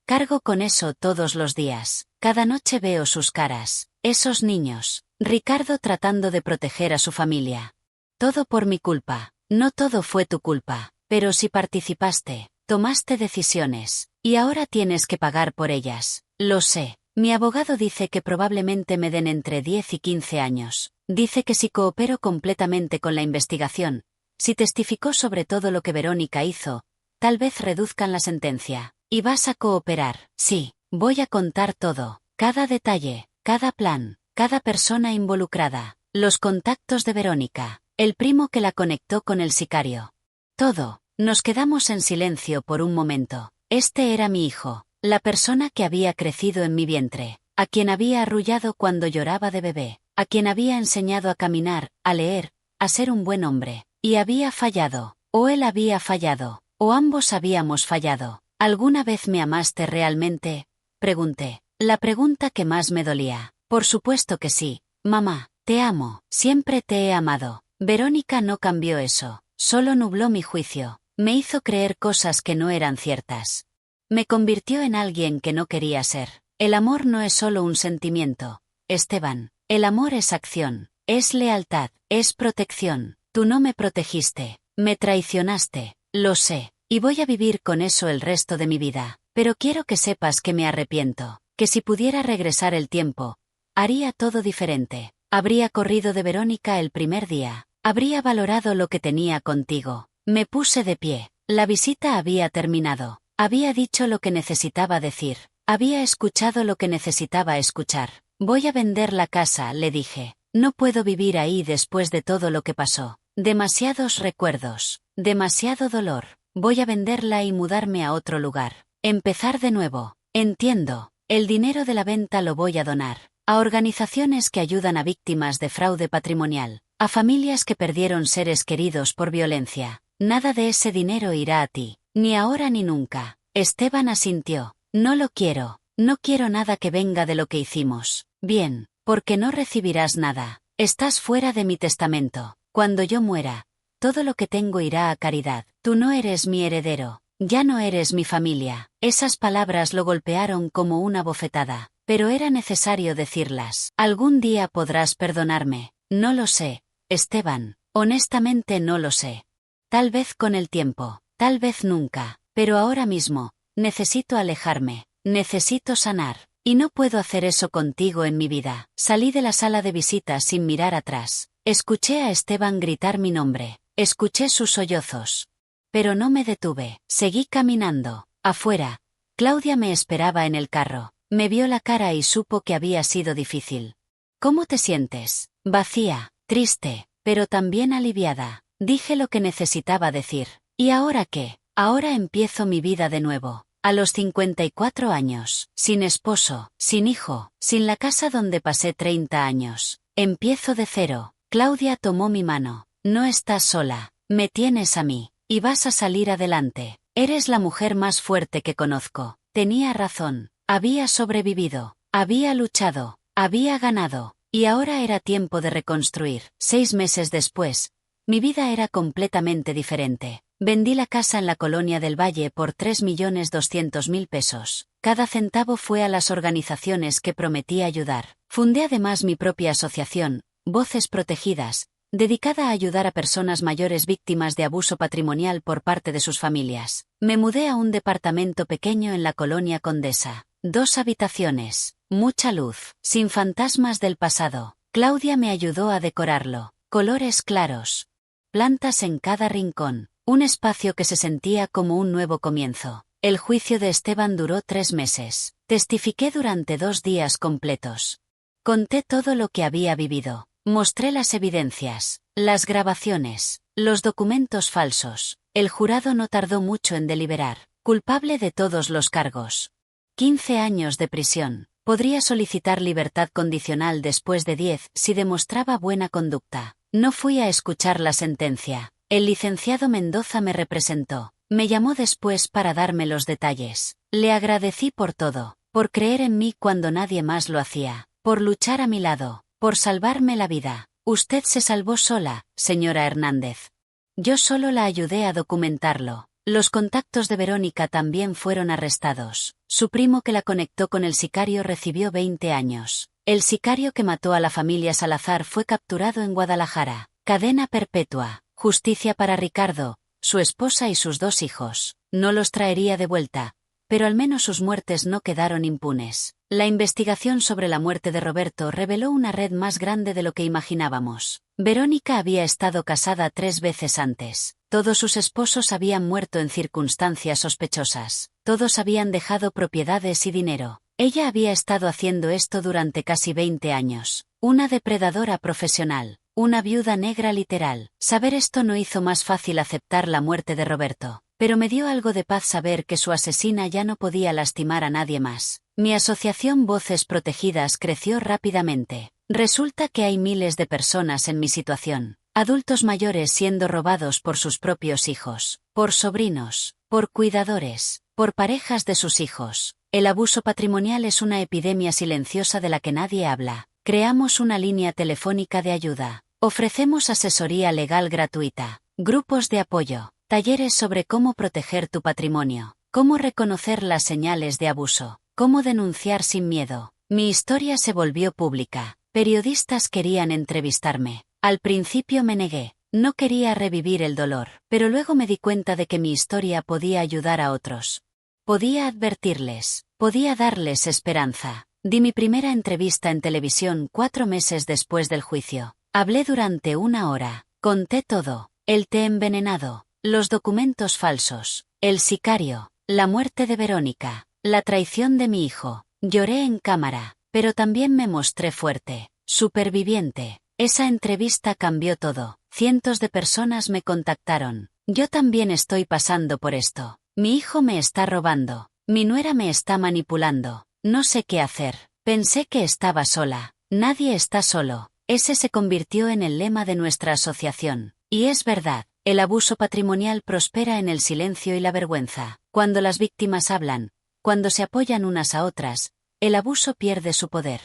Cargo con eso todos los días. Cada noche veo sus caras. Esos niños. Ricardo tratando de proteger a su familia. Todo por mi culpa. No todo fue tu culpa. Pero si participaste, tomaste decisiones. Y ahora tienes que pagar por ellas. Lo sé. Mi abogado dice que probablemente me den entre 10 y 15 años. Dice que si coopero completamente con la investigación, si testificó sobre todo lo que Verónica hizo, tal vez reduzcan la sentencia. ¿Y vas a cooperar? Sí, voy a contar todo. Cada detalle, cada plan, cada persona involucrada, los contactos de Verónica, el primo que la conectó con el sicario. Todo. Nos quedamos en silencio por un momento. Este era mi hijo. La persona que había crecido en mi vientre, a quien había arrullado cuando lloraba de bebé, a quien había enseñado a caminar, a leer, a ser un buen hombre. Y había fallado, o él había fallado, o ambos habíamos fallado. ¿Alguna vez me amaste realmente? Pregunté. La pregunta que más me dolía. Por supuesto que sí, mamá, te amo, siempre te he amado. Verónica no cambió eso, solo nubló mi juicio, me hizo creer cosas que no eran ciertas. Me convirtió en alguien que no quería ser. El amor no es solo un sentimiento, Esteban. El amor es acción, es lealtad, es protección. Tú no me protegiste, me traicionaste, lo sé, y voy a vivir con eso el resto de mi vida. Pero quiero que sepas que me arrepiento, que si pudiera regresar el tiempo, haría todo diferente. Habría corrido de Verónica el primer día. Habría valorado lo que tenía contigo. Me puse de pie. La visita había terminado. Había dicho lo que necesitaba decir. Había escuchado lo que necesitaba escuchar. Voy a vender la casa, le dije. No puedo vivir ahí después de todo lo que pasó. Demasiados recuerdos. Demasiado dolor. Voy a venderla y mudarme a otro lugar. Empezar de nuevo. Entiendo. El dinero de la venta lo voy a donar a organizaciones que ayudan a víctimas de fraude patrimonial, a familias que perdieron seres queridos por violencia. Nada de ese dinero irá a ti, ni ahora ni nunca. Esteban asintió. No lo quiero. No quiero nada que venga de lo que hicimos. Bien, porque no recibirás nada. Estás fuera de mi testamento. Cuando yo muera, todo lo que tengo irá a caridad. Tú no eres mi heredero. Ya no eres mi familia. Esas palabras lo golpearon como una bofetada, pero era necesario decirlas. Algún día podrás perdonarme. No lo sé, Esteban. Honestamente no lo sé. Tal vez con el tiempo, tal vez nunca, pero ahora mismo, necesito alejarme, necesito sanar, y no puedo hacer eso contigo en mi vida. Salí de la sala de visitas sin mirar atrás. Escuché a Esteban gritar mi nombre, escuché sus sollozos. Pero no me detuve, seguí caminando. Afuera, Claudia me esperaba en el carro. Me vio la cara y supo que había sido difícil. ¿Cómo te sientes? Vacía, triste, pero también aliviada. Dije lo que necesitaba decir. ¿Y ahora qué? Ahora empiezo mi vida de nuevo. A los 54 años, sin esposo, sin hijo, sin la casa donde pasé 30 años. Empiezo de cero. Claudia tomó mi mano. No estás sola, me tienes a mí. Y vas a salir adelante. Eres la mujer más fuerte que conozco. Tenía razón. Había sobrevivido. Había luchado. Había ganado. Y ahora era tiempo de reconstruir. 6 meses después, mi vida era completamente diferente. Vendí la casa en la Colonia del Valle por 3.200.000 pesos. Cada centavo fue a las organizaciones que prometí ayudar. Fundé además mi propia asociación, Voces Protegidas, dedicada a ayudar a personas mayores víctimas de abuso patrimonial por parte de sus familias. Me mudé a un departamento pequeño en la Colonia Condesa. 2 habitaciones, mucha luz, sin fantasmas del pasado. Claudia me ayudó a decorarlo. Colores claros. Plantas en cada rincón. Un espacio que se sentía como un nuevo comienzo. El juicio de Esteban duró 3 meses. Testifiqué durante 2 días completos. Conté todo lo que había vivido. Mostré las evidencias, las grabaciones, los documentos falsos. El jurado no tardó mucho en deliberar. Culpable de todos los cargos. 15 años de prisión. Podría solicitar libertad condicional después de 10 si demostraba buena conducta. No fui a escuchar la sentencia. El licenciado Mendoza me representó. Me llamó después para darme los detalles. Le agradecí por todo, por creer en mí cuando nadie más lo hacía, por luchar a mi lado, por salvarme la vida. Usted se salvó sola, señora Hernández. Yo solo la ayudé a documentarlo. Los contactos de Verónica también fueron arrestados. Su primo que la conectó con el sicario recibió 20 años. El sicario que mató a la familia Salazar fue capturado en Guadalajara. Cadena perpetua. Justicia para Ricardo, su esposa y sus 2 hijos. No los traería de vuelta, pero al menos sus muertes no quedaron impunes. La investigación sobre la muerte de Roberto reveló una red más grande de lo que imaginábamos. Verónica había estado casada 3 veces antes. Todos sus esposos habían muerto en circunstancias sospechosas. Todos habían dejado propiedades y dinero. Ella había estado haciendo esto durante casi 20 años. Una depredadora profesional. Una viuda negra literal. Saber esto no hizo más fácil aceptar la muerte de Roberto, pero me dio algo de paz saber que su asesina ya no podía lastimar a nadie más. Mi asociación Voces Protegidas creció rápidamente. Resulta que hay miles de personas en mi situación. Adultos mayores siendo robados por sus propios hijos, por sobrinos, por cuidadores, por parejas de sus hijos. El abuso patrimonial es una epidemia silenciosa de la que nadie habla. Creamos una línea telefónica de ayuda. Ofrecemos asesoría legal gratuita, grupos de apoyo, talleres sobre cómo proteger tu patrimonio, cómo reconocer las señales de abuso, cómo denunciar sin miedo. Mi historia se volvió pública. Periodistas querían entrevistarme. Al principio me negué. No quería revivir el dolor, pero luego me di cuenta de que mi historia podía ayudar a otros. Podía advertirles, podía darles esperanza. Di mi primera entrevista en televisión 4 meses después del juicio. Hablé durante 1 hora. Conté todo. El té envenenado, los documentos falsos, el sicario, la muerte de Verónica, la traición de mi hijo. Lloré en cámara, pero también me mostré fuerte, superviviente. Esa entrevista cambió todo. Cientos de personas me contactaron. Yo también estoy pasando por esto. Mi hijo me está robando. Mi nuera me está manipulando. No sé qué hacer. Pensé que estaba sola. Nadie está solo. Ese se convirtió en el lema de nuestra asociación. Y es verdad, el abuso patrimonial prospera en el silencio y la vergüenza. Cuando las víctimas hablan, cuando se apoyan unas a otras, el abuso pierde su poder.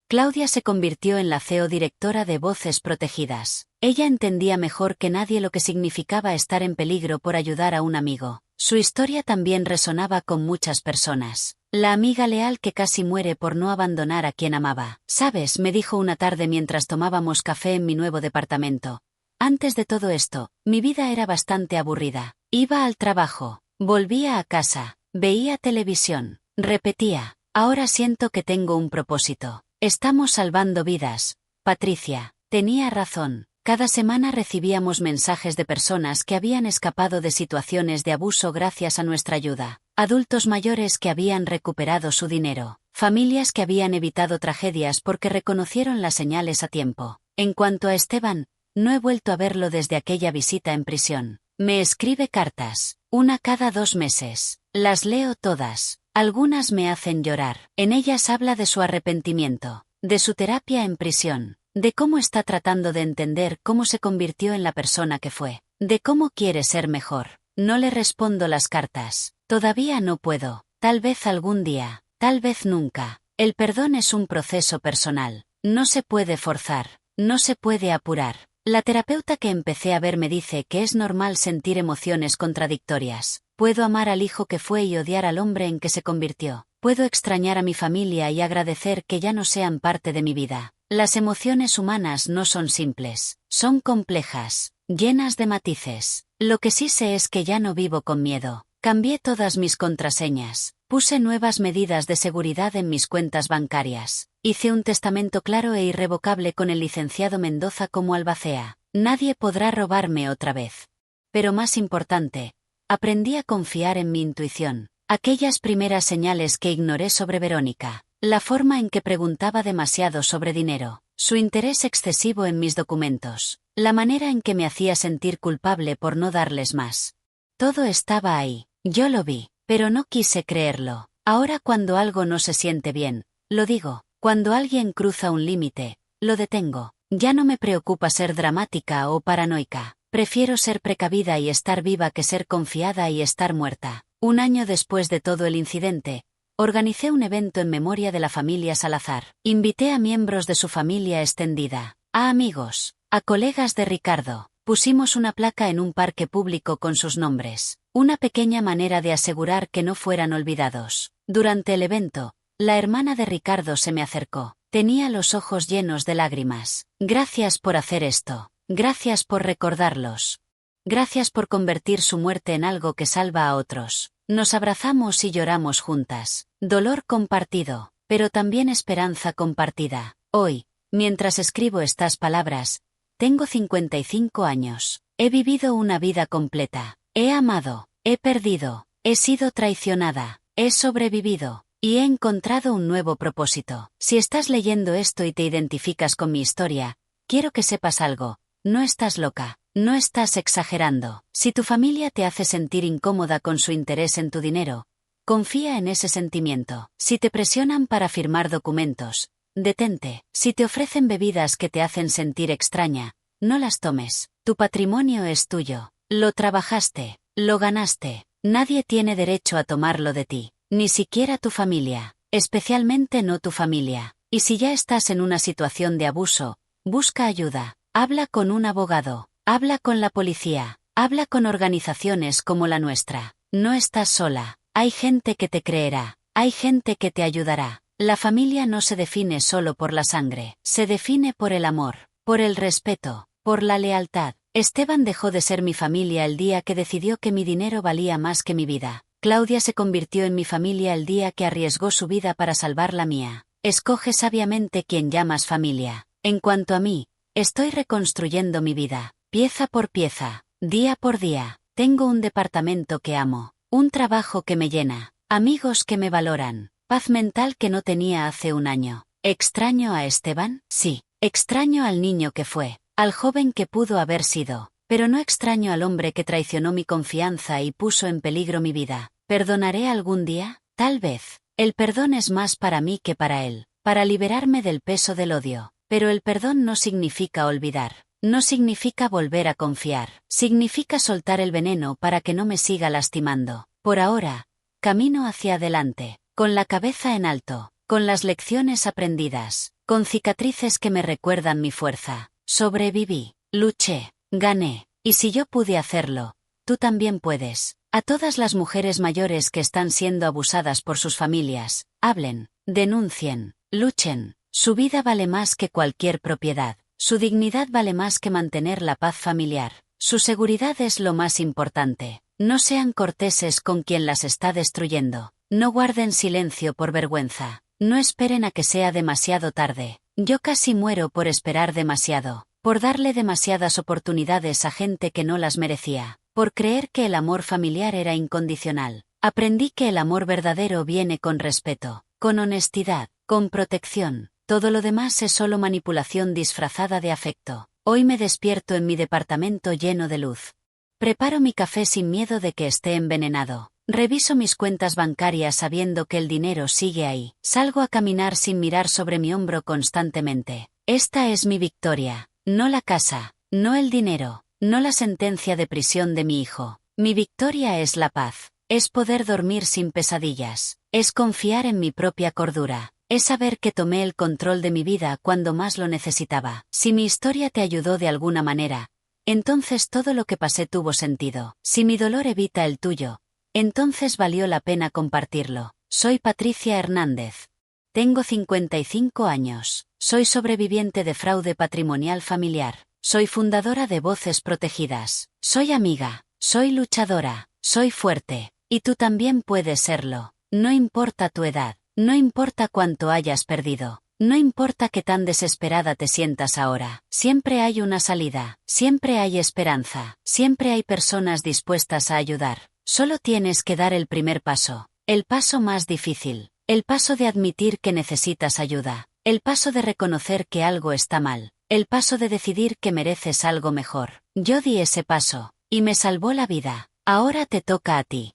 Claudia se convirtió en la CEO directora de Voces Protegidas. Ella entendía mejor que nadie lo que significaba estar en peligro por ayudar a un amigo. Su historia también resonaba con muchas personas. La amiga leal que casi muere por no abandonar a quien amaba. ¿Sabes?, me dijo una tarde mientras tomábamos café en mi nuevo departamento. Antes de todo esto, mi vida era bastante aburrida. Iba al trabajo, volvía a casa, veía televisión, repetía. Ahora siento que tengo un propósito. Estamos salvando vidas. Patricia tenía razón. Cada semana recibíamos mensajes de personas que habían escapado de situaciones de abuso gracias a nuestra ayuda. Adultos mayores que habían recuperado su dinero. Familias que habían evitado tragedias porque reconocieron las señales a tiempo. En cuanto a Esteban, no he vuelto a verlo desde aquella visita en prisión. Me escribe cartas, una cada 2 meses. Las leo todas. Algunas me hacen llorar. En ellas habla de su arrepentimiento, de su terapia en prisión, de cómo está tratando de entender cómo se convirtió en la persona que fue, de cómo quiere ser mejor. No le respondo las cartas. Todavía no puedo. Tal vez algún día, tal vez nunca. El perdón es un proceso personal. No se puede forzar, no se puede apurar. La terapeuta que empecé a ver me dice que es normal sentir emociones contradictorias. Puedo amar al hijo que fue y odiar al hombre en que se convirtió. Puedo extrañar a mi familia y agradecer que ya no sean parte de mi vida. Las emociones humanas no son simples, son complejas, llenas de matices. Lo que sí sé es que ya no vivo con miedo. Cambié todas mis contraseñas, puse nuevas medidas de seguridad en mis cuentas bancarias. Hice un testamento claro e irrevocable con el licenciado Mendoza como albacea. Nadie podrá robarme otra vez. Pero más importante, aprendí a confiar en mi intuición. Aquellas primeras señales que ignoré sobre Verónica, la forma en que preguntaba demasiado sobre dinero, su interés excesivo en mis documentos, la manera en que me hacía sentir culpable por no darles más. Todo estaba ahí. Yo lo vi, pero no quise creerlo. Ahora cuando algo no se siente bien, lo digo. Cuando alguien cruza un límite, lo detengo. Ya no me preocupa ser dramática o paranoica. Prefiero ser precavida y estar viva que ser confiada y estar muerta. Un año después de todo el incidente, organicé un evento en memoria de la familia Salazar. Invité a miembros de su familia extendida, a amigos, a colegas de Ricardo. Pusimos una placa en un parque público con sus nombres. Una pequeña manera de asegurar que no fueran olvidados. Durante el evento, la hermana de Ricardo se me acercó. Tenía los ojos llenos de lágrimas. Gracias por hacer esto. Gracias por recordarlos. Gracias por convertir su muerte en algo que salva a otros. Nos abrazamos y lloramos juntas. Dolor compartido, pero también esperanza compartida. Hoy, mientras escribo estas palabras, tengo 55 años. He vivido una vida completa. He amado, he perdido, he sido traicionada, he sobrevivido, y he encontrado un nuevo propósito. Si estás leyendo esto y te identificas con mi historia, quiero que sepas algo. No estás loca, no estás exagerando. Si tu familia te hace sentir incómoda con su interés en tu dinero, confía en ese sentimiento. Si te presionan para firmar documentos, detente. Si te ofrecen bebidas que te hacen sentir extraña, no las tomes. Tu patrimonio es tuyo. Lo trabajaste, lo ganaste. Nadie tiene derecho a tomarlo de ti, ni siquiera tu familia, especialmente no tu familia. Y si ya estás en una situación de abuso, busca ayuda. Habla con un abogado, habla con la policía, habla con organizaciones como la nuestra. No estás sola. Hay gente que te creerá, hay gente que te ayudará. La familia no se define solo por la sangre, se define por el amor, por el respeto, por la lealtad. Esteban dejó de ser mi familia el día que decidió que mi dinero valía más que mi vida. Claudia se convirtió en mi familia el día que arriesgó su vida para salvar la mía. Escoge sabiamente quien llamas familia. En cuanto a mí, estoy reconstruyendo mi vida. pieza por pieza, día por día. Tengo un departamento que amo, un trabajo que me llena, amigos que me valoran, paz mental que no tenía hace un año. ¿Extraño a Esteban? Sí. Extraño al niño que fue, al joven que pudo haber sido, pero no extraño al hombre que traicionó mi confianza y puso en peligro mi vida. ¿Perdonaré algún día? Tal vez. El perdón es más para mí que para él, para liberarme del peso del odio. Pero el perdón no significa olvidar, no significa volver a confiar, significa soltar el veneno para que no me siga lastimando. Por ahora, camino hacia adelante, con la cabeza en alto, con las lecciones aprendidas, con cicatrices que me recuerdan mi fuerza. Sobreviví, luché, gané, y si yo pude hacerlo, tú también puedes. A todas las mujeres mayores que están siendo abusadas por sus familias, hablen, denuncien, luchen. Su vida vale más que cualquier propiedad, su dignidad vale más que mantener la paz familiar, su seguridad es lo más importante. No sean corteses con quien las está destruyendo, no guarden silencio por vergüenza, no esperen a que sea demasiado tarde. Yo casi muero por esperar demasiado, por darle demasiadas oportunidades a gente que no las merecía, por creer que el amor familiar era incondicional. Aprendí que el amor verdadero viene con respeto, con honestidad, con protección. Todo lo demás es solo manipulación disfrazada de afecto. Hoy me despierto en mi departamento lleno de luz. Preparo mi café sin miedo de que esté envenenado. Reviso mis cuentas bancarias sabiendo que el dinero sigue ahí. Salgo a caminar sin mirar sobre mi hombro constantemente. Esta es mi victoria. No la casa, no el dinero, no la sentencia de prisión de mi hijo. Mi victoria es la paz. Es poder dormir sin pesadillas. Es confiar en mi propia cordura. Es saber que tomé el control de mi vida cuando más lo necesitaba. Si mi historia te ayudó de alguna manera, entonces todo lo que pasé tuvo sentido. Si mi dolor evita el tuyo, entonces valió la pena compartirlo. Soy Patricia Hernández. Tengo 55 años. Soy sobreviviente de fraude patrimonial familiar. Soy fundadora de Voces Protegidas. Soy amiga. Soy luchadora. Soy fuerte. Y tú también puedes serlo. No importa tu edad. No importa cuánto hayas perdido, no importa qué tan desesperada te sientas ahora, siempre hay una salida, siempre hay esperanza, siempre hay personas dispuestas a ayudar. Solo tienes que dar el primer paso, el paso más difícil, el paso de admitir que necesitas ayuda, el paso de reconocer que algo está mal, el paso de decidir que mereces algo mejor. Yo di ese paso, y me salvó la vida. Ahora te toca a ti.